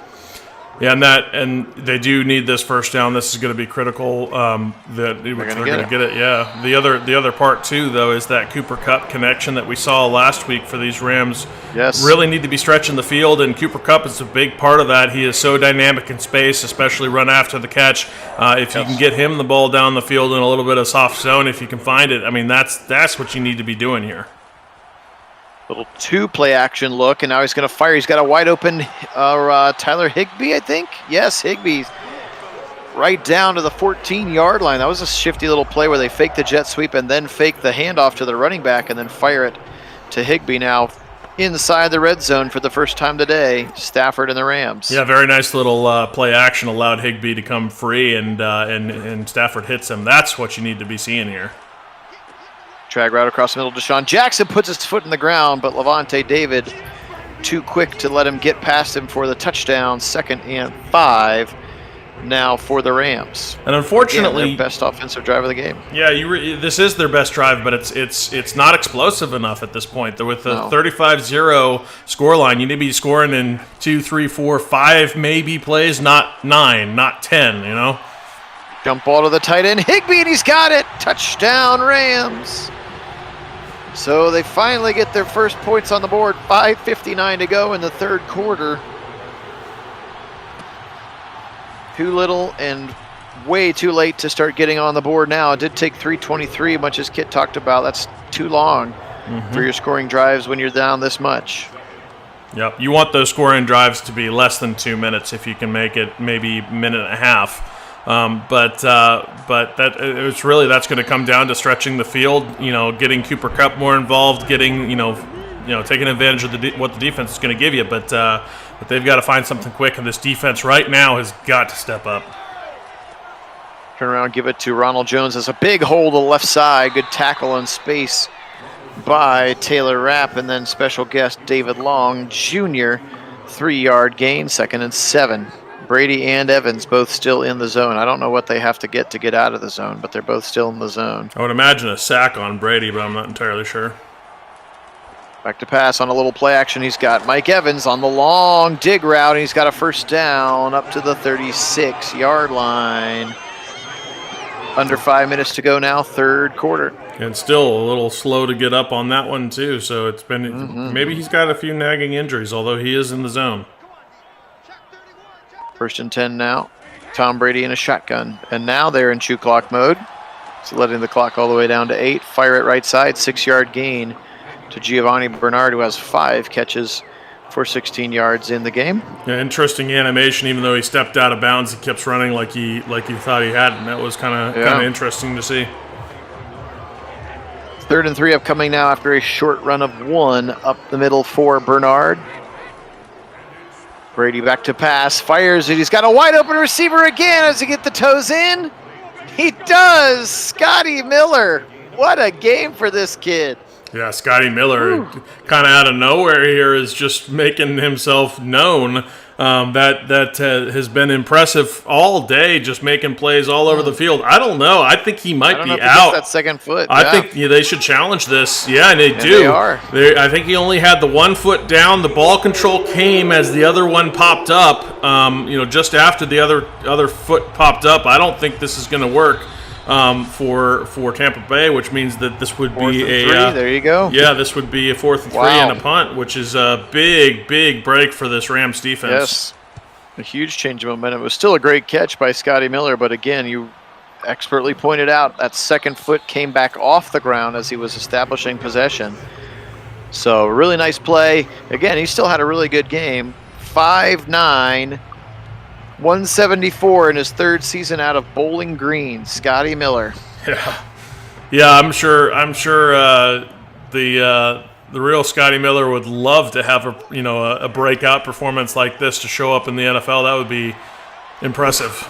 Yeah, and they do need this first down. This is going to be critical. They're going to get it. Yeah. The other part too, though, is that Cooper Kupp connection that we saw last week for these Rams.
Yes.
Really need to be stretching the field, and Cooper Kupp is a big part of that. He is so dynamic in space, especially run after the catch. If you can get him the ball down the field in a little bit of soft zone, if you can find it, I mean that's what you need to be doing here.
Little 2-play action look, and now he's going to fire. He's got a wide open Tyler Higbee, I think. Yes, Higbee right down to the 14-yard line. That was a shifty little play where they fake the jet sweep and then fake the handoff to the running back and then fire it to Higbee. Now inside the red zone for the first time today, Stafford and the Rams.
Yeah, very nice little play action, allowed Higbee to come free, and Stafford hits him. That's what you need to be seeing here.
Drag route across the middle. Deshaun Jackson puts his foot in the ground, but Levante David too quick to let him get past him for the touchdown. 2nd and 5 now for the Rams.
And unfortunately,
again, their best offensive drive of the game.
Yeah, this is their best drive, but it's not explosive enough at this point. With the 35-0 scoreline, you need to be scoring in 2, 3, 4, 5 maybe plays, not 9, not 10, you know?
Jump ball to the tight end, Higbee, and he's got it! Touchdown, Rams! So they finally get their first points on the board. 5:59 to go in the third quarter. Too little and way too late to start getting on the board now. It did take 3:23, much as Kit talked about. That's too long for your scoring drives when you're down this much.
Yep, you want those scoring drives to be less than 2 minutes if you can make it maybe a minute and a half. But that it's really that's going to come down to stretching the field. You know, getting Cooper Kupp more involved, getting taking advantage of what the defense is going to give you. But they've got to find something quick, and this defense right now has got to step up.
Turn around, give it to Ronald Jones. There's a big hole to the left side. Good tackle in space by Taylor Rapp, and then special guest David Long Jr. 3-yard gain, 2nd and 7. Brady and Evans both still in the zone. I don't know what they have to get out of the zone, but they're both still in the zone.
I would imagine a sack on Brady, but I'm not entirely sure.
Back to pass on a little play action. He's got Mike Evans on the long dig route, and he's got a first down up to the 36-yard line. Under 5 minutes to go now, third quarter.
And still a little slow to get up on that one, too. So it's been maybe he's got a few nagging injuries, although he is in the zone.
1st and 10 now. Tom Brady in a shotgun. And now they're in chew clock mode. So letting the clock all the way down to 8. Fire it right side. 6-yard gain to Giovanni Bernard, who has 5 catches for 16 yards in the game.
Yeah, interesting animation. Even though he stepped out of bounds, he kept running like he thought he had, and that was kind of interesting to see.
3rd and 3 upcoming now after a short run of 1 up the middle for Bernard. Brady back to pass, fires it. He's got a wide open receiver again. Does he get the toes in? He does. Scotty Miller. What a game for this kid.
Yeah, Scotty Miller, kind of out of nowhere here, is just making himself known. That has been impressive all day, just making plays all over the field. I don't know. I think he might be out.
That second foot.
I think they should challenge this. Yeah, and they do.
They are.
I think he only had the 1 foot down. The ball control came as the other one popped up. Just after the other foot popped up. I don't think this is going to work. For Tampa Bay, which means that this would be
there you go.
Yeah, this would be a 4th and 3 and a punt, which is a big break for this Rams defense.
Yes, a huge change of momentum. It was still a great catch by Scotty Miller, but again, you expertly pointed out that second foot came back off the ground as he was establishing possession. So really nice play. Again, he still had a really good game. 5'9", 174 in his 3rd season out of Bowling Green. Scotty Miller.
Yeah. I'm sure. The real Scotty Miller would love to have a breakout performance like this to show up in the NFL. That would be impressive.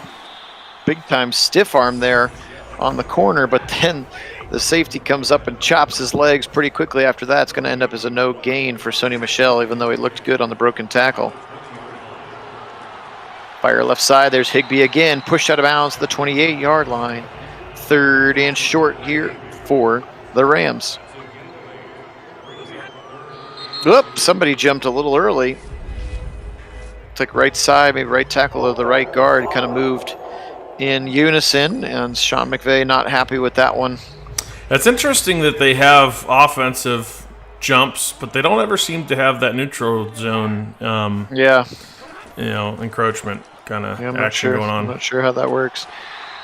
Big time stiff arm there on the corner, but then the safety comes up and chops his legs pretty quickly after that. It's going to end up as a no gain for Sony Michel, even though he looked good on the broken tackle. Fire left side. There's Higbee again. Pushed out of bounds to the 28-yard line. 3rd and short here for the Rams. Oops, somebody jumped a little early. Took right side, maybe right tackle or the right guard. Kind of moved in unison, and Sean McVay not happy with that one.
It's interesting that they have offensive jumps, but they don't ever seem to have that neutral zone. Encroachment kind of action going on.
I'm not sure how that works.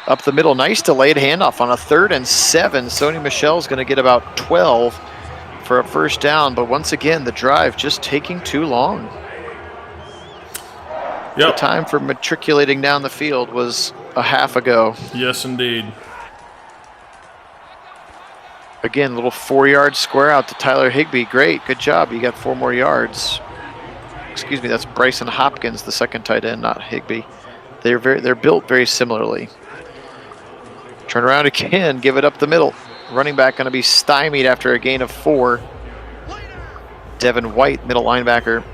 Up the middle, nice delayed handoff on a 3rd and 7. Sony Michel's going to get about 12 for a first down, but once again, the drive just taking too long.
Yep.
The time for matriculating down the field was a half ago.
Yes, indeed.
Again, little 4-yard square out to Tyler Higbee. Great, good job. You got 4 more yards. Excuse me, that's Bryson Hopkins, the second tight end, not Higbee. They're built very similarly. Turn around again, give it up the middle. Running back going to be stymied after a gain of 4. Devin White, middle linebacker,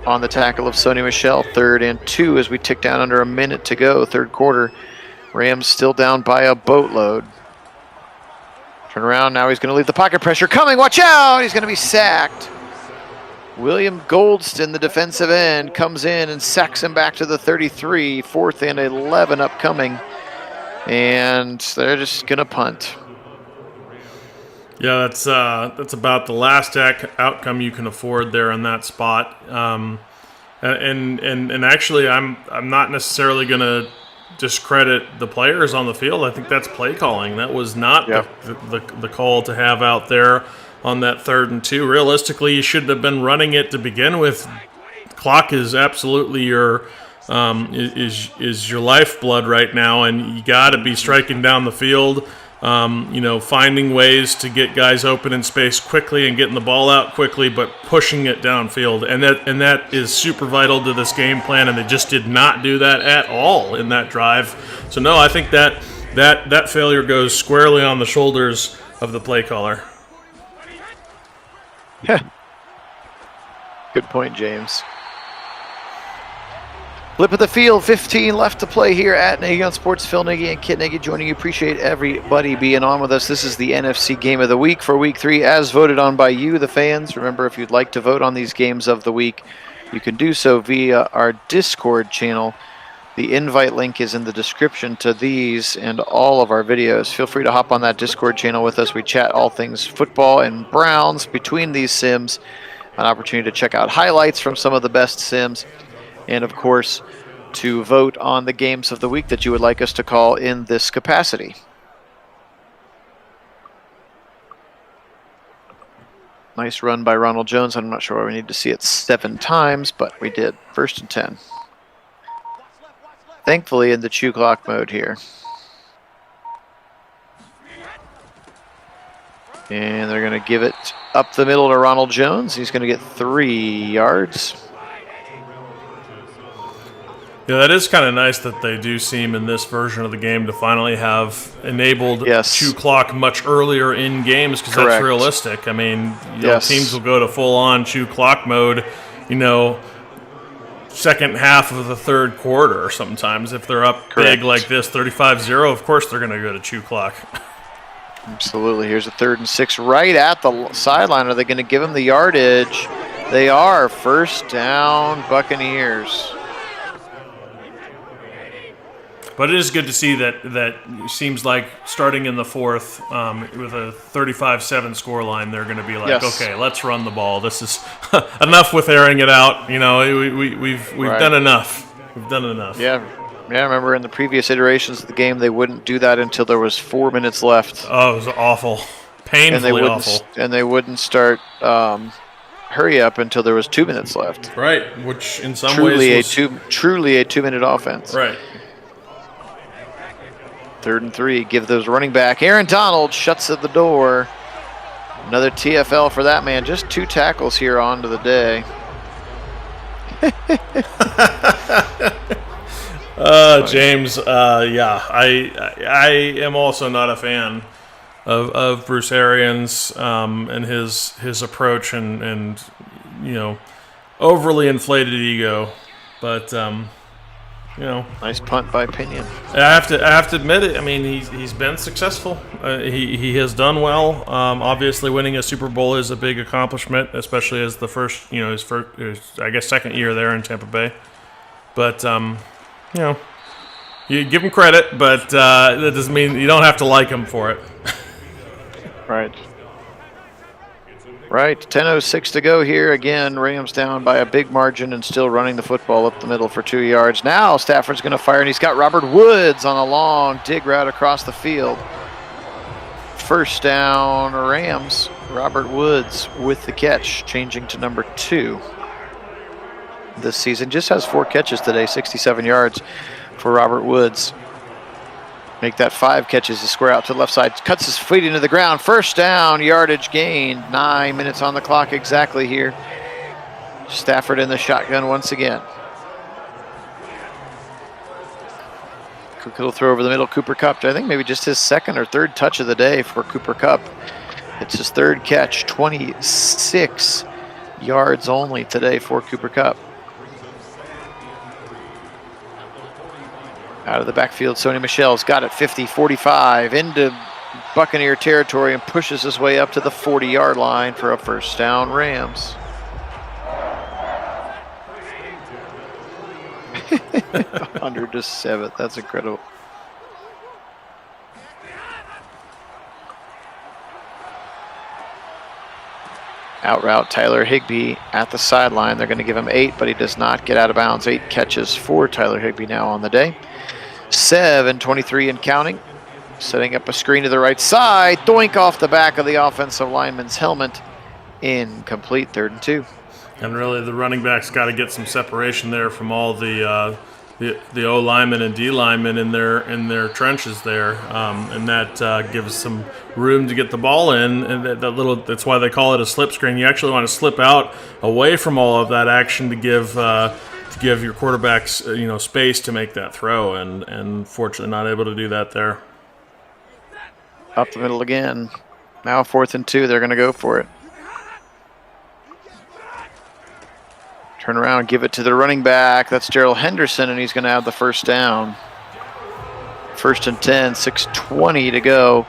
on the tackle of Sony Michel. 3rd and 2 as we tick down under a minute to go, third quarter. Rams still down by a boatload. Turn around, now he's going to leave the pocket pressure coming. Watch out, he's going to be sacked. William Goldston, the defensive end, comes in and sacks him back to the 33. 4th and 11 upcoming. And they're just going to punt.
Yeah, that's about the last outcome you can afford there in that spot. And actually, I'm not necessarily going to discredit the players on the field. I think that's play calling. That was not the call to have out there on that 3rd and 2. Realistically, you shouldn't have been running it to begin with. Clock is absolutely your is your lifeblood right now, and you got to be striking down the field. Finding ways to get guys open in space quickly and getting the ball out quickly, but pushing it downfield. And that is super vital to this game plan, and they just did not do that at all in that drive. So, no, I think that failure goes squarely on the shoulders of the play caller.
Good point, James. Flip of the field, 15 left to play here at Nagy on Sports. Phil Nagy and Kit Nagy joining you. Appreciate everybody being on with us. This is the NFC Game of the Week for Week 3, as voted on by you, the fans. Remember, if you'd like to vote on these games of the week, you can do so via our Discord channel. The invite link is in the description to these and all of our videos. Feel free to hop on that Discord channel with us. We chat all things football and Browns between these sims. An opportunity to check out highlights from some of the best sims. And, of course, to vote on the games of the week that you would like us to call in this capacity. Nice run by Ronald Jones. I'm not sure why we need to see it 7 times, but we did. 1st and 10. Thankfully in the chew clock mode here. And they're going to give it up the middle to Ronald Jones. He's going to get 3 yards.
Yeah, that is kind of nice that they do seem in this version of the game to finally have enabled chew clock much earlier in games, because that's realistic. I mean, teams will go to full-on chew clock mode, second half of the third quarter sometimes. If they're up big like this, 35-0, of course they're going to go to chew clock.
Absolutely. Here's a 3rd and 6 right at the sideline. Are they going to give him the yardage? They are. 1st down, Buccaneers.
But it is good to see that it seems like starting in the 4th with a 35-7 scoreline, they're going to be like, okay, let's run the ball. This is enough with airing it out. We've done enough. We've done enough.
Yeah. I remember in the previous iterations of the game, they wouldn't do that until there was 4 minutes left.
Oh, it was awful. Painfully awful.
And they wouldn't start hurry up until there was 2 minutes left.
Right, which in some ways was...
Truly a 2-minute offense.
Right.
3rd and 3, give those running back. Aaron Donald shuts at the door. Another TFL for that man. Just 2 tackles here on to the day.
James, I am also not a fan of Bruce Arians and his approach and overly inflated ego, but
nice punt by Pinion.
I have to admit it. I mean, he's been successful. He has done well. Obviously, winning a Super Bowl is a big accomplishment, especially as the first, his second year there in Tampa Bay. But you give him credit, but that doesn't mean you don't have to like him for it.
Right. 10:06 to go here. Again, Rams down by a big margin and still running the football up the middle for 2 yards. Now Stafford's going to fire, and he's got Robert Woods on a long dig route across the field. 1st down, Rams. Robert Woods with the catch, changing to number 2. this season. Just has 4 catches today, 67 yards for Robert Woods. Make that 5 catches to square out to the left side. Cuts his feet into the ground. First down, yardage gained. 9 minutes on the clock exactly here. Stafford in the shotgun once again. Quick little throw over the middle. Cooper Kupp, I think maybe just his 2nd or 3rd touch of the day for Cooper Kupp. It's his 3rd catch, 26 yards only today for Cooper Kupp. Out of the backfield, Sony Michel's got it, 50, 45, into Buccaneer territory and pushes his way up to the 40-yard line for a first down, Rams. 107th, that's incredible. Out route, Tyler Higbee at the sideline. They're going to give him 8, but he does not get out of bounds. 8 catches for Tyler Higbee now on the day. 7:23 and counting. Setting up a screen to the right side. Doink off the back of the offensive lineman's helmet. Incomplete, 3rd and 2.
And really, the running back's got to get some separation there from all the O linemen and D linemen in their trenches there, and that gives some room to get the ball in. And that's why they call it a slip screen. You actually want to slip out away from all of that action to give your quarterbacks space to make that throw. And fortunately, not able to do that there.
Up the middle again. Now 4th and 2. They're going to go for it. Turn around, give it to the running back. That's Darrell Henderson, and he's going to have the first down. 1st and 10, 6:20 to go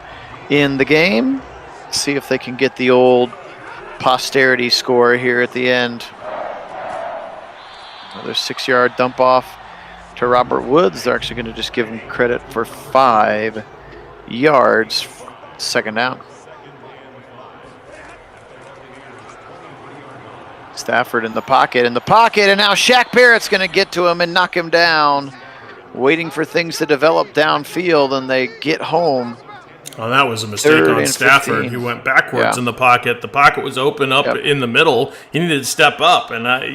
in the game. See if they can get the old posterity score here at the end. Another 6-yard dump off to Robert Woods. They're actually going to just give him credit for 5 yards. 2nd down. Stafford in the pocket, and now Shaq Barrett's going to get to him and knock him down. Waiting for things to develop downfield, and they get home.
Oh, that was a mistake on Stafford.
15.
He went backwards in the pocket. The pocket was open up in the middle. He needed to step up, and I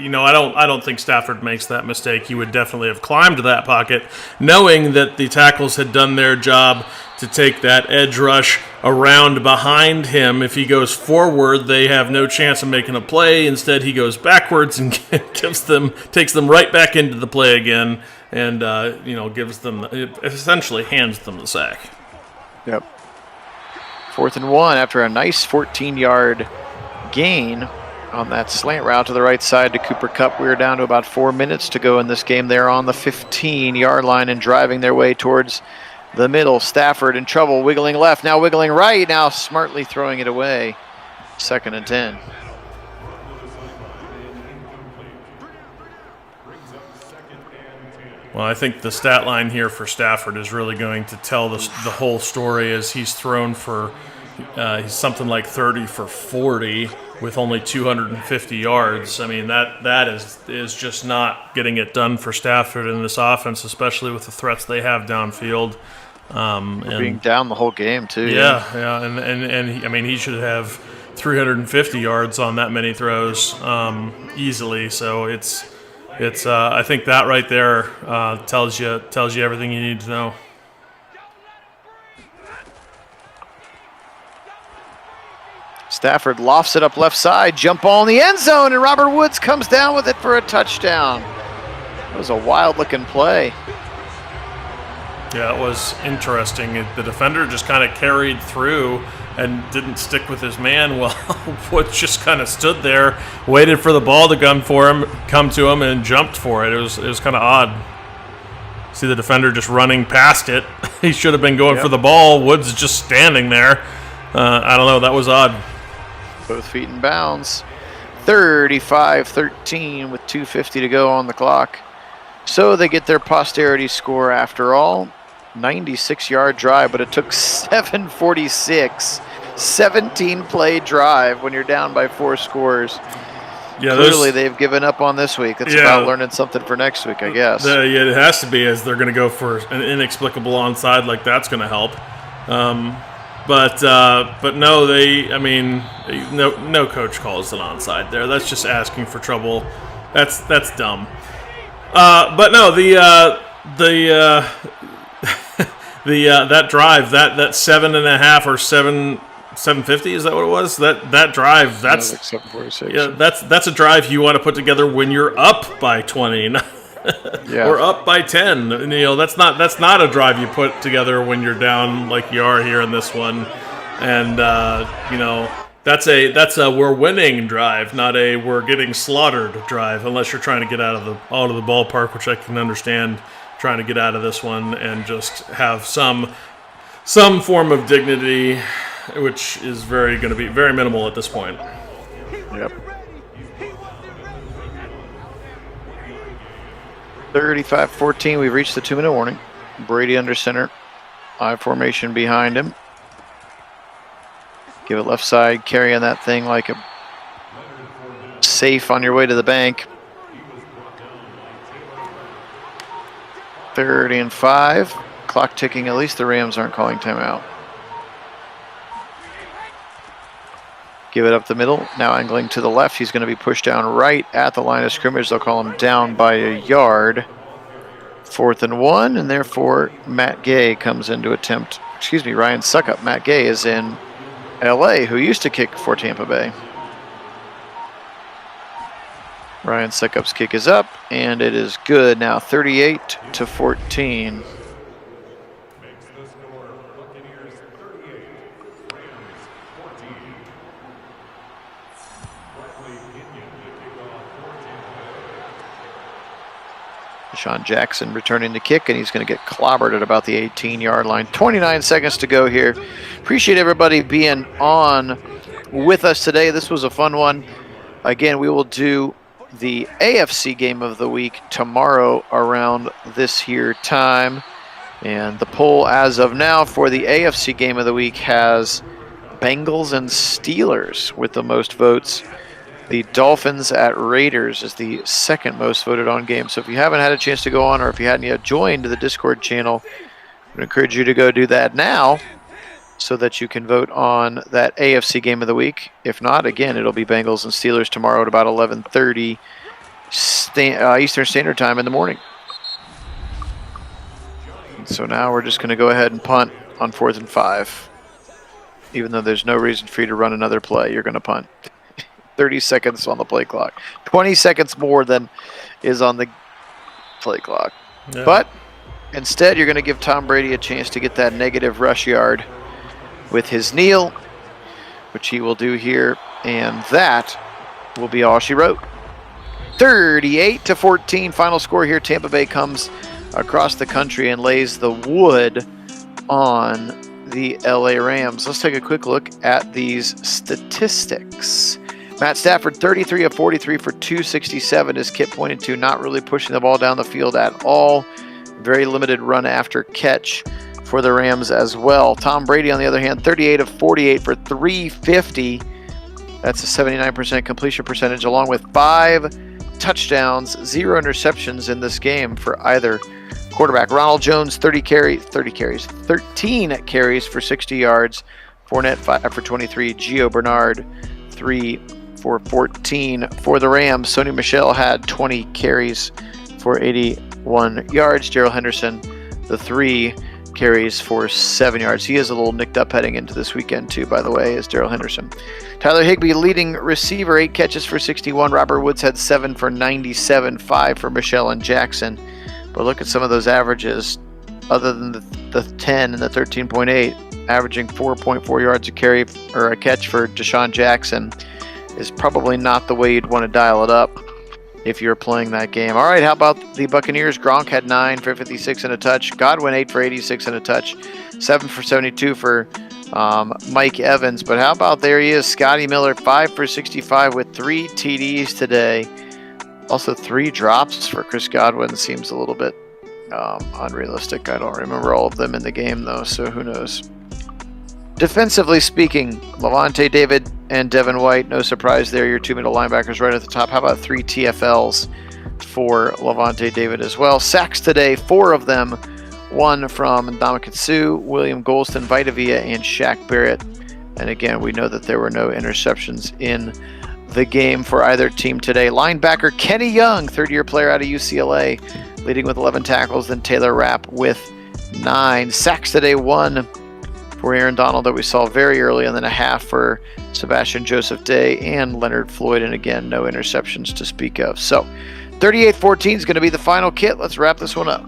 don't think Stafford makes that mistake. He would definitely have climbed that pocket, knowing that the tackles had done their job to take that edge rush around behind him. If he goes forward, they have no chance of making a play. Instead, he goes backwards and takes them right back into the play again, and essentially hands them the sack.
Yep. 4th and 1 after a nice 14-yard gain on that slant route to the right side to Cooper Kupp. We are down to about 4 minutes to go in this game. They're on the 15-yard line and driving their way towards the middle. Stafford in trouble, wiggling left, now wiggling right, now smartly throwing it away. 2nd and 10.
Well, I think the stat line here for Stafford is really going to tell the whole story, as he's thrown for he's something like 30 for 40 with only 250 yards. I mean, that is just not getting it done for Stafford in this offense, especially with the threats they have downfield.
And being down the whole game too.
Yeah, and he should have 350 yards on that many throws easily. So it's I think that right there tells you everything you need to know.
Stafford lofts it up left side, jump ball in the end zone, and Robert Woods comes down with it for a touchdown. That was a wild-looking play.
Yeah, it was interesting. The defender just kind of carried through and didn't stick with his man. Well, Woods just kind of stood there, waited for the ball to come to him, and jumped for it. It was kind of odd. See the defender just running past it. He should have been going for the ball. Woods just standing there. I don't know. That was odd.
Both feet in bounds. 35-13 with 2:50 to go on the clock. So they get their posterity score after all. 96-yard drive, but it took 7:46. 17-play drive when you're down by 4 scores. Yeah, clearly they've given up on this week. It's about learning something for next week, I guess.
It has to be, as they're going to go for an inexplicable onside like that's going to help. But no, no coach calls an onside there. That's just asking for trouble. That's dumb. But no, that drive, that 7.5 or 750, is that what it was? That drive, that's
like 746.
Yeah, that's a drive you want to put together when you're up by 20, or up by 10. That's not a drive you put together when you're down like you are here in this one. And that's a we're winning drive, not a we're getting slaughtered drive. Unless you're trying to get out of the ballpark, which I can understand, trying to get out of this one and just have some form of dignity, which is going to be very minimal at this point.
Yep. 35-14. We've reached the 2-minute warning. Brady under center. I formation behind him. Give it left side. Carry on that thing like a safe on your way to the bank. 3rd and 5. Clock ticking. At least the Rams aren't calling timeout. Give it up the middle. Now angling to the left. He's going to be pushed down right at the line of scrimmage. They'll call him down by a yard. 4th and 1, and therefore Matt Gay comes in to attempt, Ryan Suckup. Matt Gay is in LA, who used to kick for Tampa Bay. Ryan Suckup's kick is up, and it is good. Now 38-14. Deshaun Jackson returning the kick, and he's going to get clobbered at about the 18-yard line. 29 seconds to go here. Appreciate everybody being on with us today. This was a fun one. Again, we will do the AFC game of the week tomorrow around this here time. And the poll as of now for the AFC game of the week has Bengals and Steelers with the most votes. The Dolphins at Raiders is the second most voted on game. So if you haven't had a chance to go on, or if you hadn't yet joined the Discord channel, I would encourage you to go do that now so that you can vote on that AFC game of the week. If not, again, it'll be Bengals and Steelers tomorrow at about 11:30 Eastern Standard Time in the morning. So now we're just going to go ahead and punt on 4th and 5. Even though there's no reason for you to run another play, you're going to punt. 30 seconds on the play clock. 20 seconds more than is on the play clock. Yeah. But instead, you're going to give Tom Brady a chance to get that negative rush yard with his kneel, which he will do here. And that will be all she wrote. 38-14 final score here. Tampa Bay comes across the country and lays the wood on the LA Rams. Let's take a quick look at these statistics. Matt Stafford, 33 of 43 for 267, as Kit pointed to, not really pushing the ball down the field at all. Very limited run after catch for the Rams as well. Tom Brady, on the other hand, 38 of 48 for 350. That's a 79% completion percentage, along with 5 touchdowns, 0 interceptions in this game for either quarterback. Ronald Jones, 13 carries for 60 yards. Fournette, 5 for 23. Gio Bernard, 3 for 14 for the Rams. Sony Michel had 20 carries for 81 yards. Darrell Henderson, the 3 carries for 7 yards. He is a little nicked up heading into this weekend too, by the way, is Darrell Henderson. Tyler Higbee, leading receiver, 8 catches for 61. Robert Woods had 7 for 97, 5 for Michel and Jackson. But look at some of those averages. Other than the 10 and the 13.8, averaging 4.4 yards a carry or a catch for Deshaun Jackson is probably not the way you'd want to dial it up if you're playing that game. All right, how about the Buccaneers? Gronk had 9 for 56 and a touch. Godwin, 8 for 86 and a touch. 7 for 72 for Mike Evans. But how about there he is, Scotty Miller, 5 for 65 with 3 TDs today. Also 3 drops for Chris Godwin. Seems a little bit unrealistic. I don't remember all of them in the game, though, so who knows. Defensively speaking, Lavonte David and Devin White, no surprise there. Your 2 middle linebackers right at the top. How about 3 TFLs for Lavonte David as well? Sacks today, 4 of them. 1 from Ndamukong Suh, William Golston, Vita Vea, and Shaq Barrett. And again, we know that there were no interceptions in the game for either team today. Linebacker Kenny Young, third-year player out of UCLA, leading with 11 tackles. Then Taylor Rapp with 9 sacks today. 1 for Aaron Donald that we saw very early, and then a half for Sebastian Joseph Day and Leonard Floyd. And again, no interceptions to speak of. So 38-14 is going to be the final, Kit. Let's wrap this one up.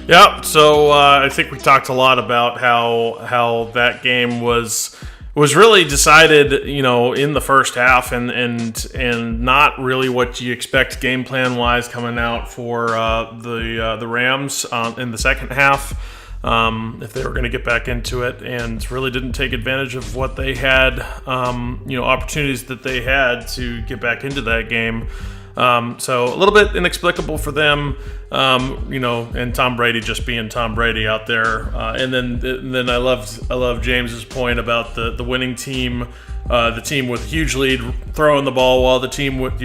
Yeah, so I think we talked a lot about how that game was really decided, in the first half, and not really what you expect game plan wise coming out for the Rams in the second half. If they were going to get back into it, and really didn't take advantage of what they had, opportunities that they had to get back into that game. So a little bit inexplicable for them, and Tom Brady just being Tom Brady out there. And then I love James's point about the winning team, the team with a huge lead throwing the ball while the team with,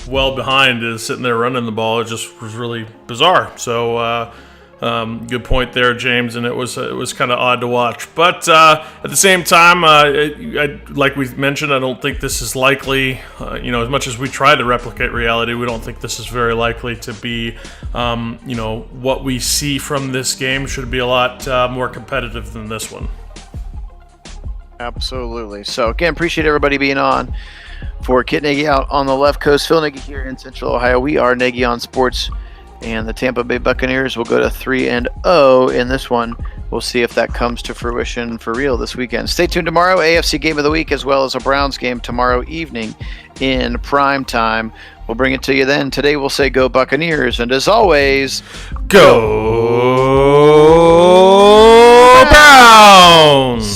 well behind is sitting there running the ball. It just was really bizarre. So, good point there, James, and it was kind of odd to watch. But at the same time, like we mentioned, I don't think this is likely. As much as we try to replicate reality, we don't think this is very likely to be. What we see from this game should be a lot more competitive than this one.
Absolutely. So again, appreciate everybody being on. For Kit Nagy out on the left coast, Phil Nagy here in Central Ohio. We are Nagy on Sports. And the Tampa Bay Buccaneers will go to 3-0 in this one. We'll see if that comes to fruition for real this weekend. Stay tuned tomorrow. AFC Game of the Week, as well as a Browns game tomorrow evening in prime time. We'll bring it to you then. Today we'll say go Buccaneers. And as always,
go Browns!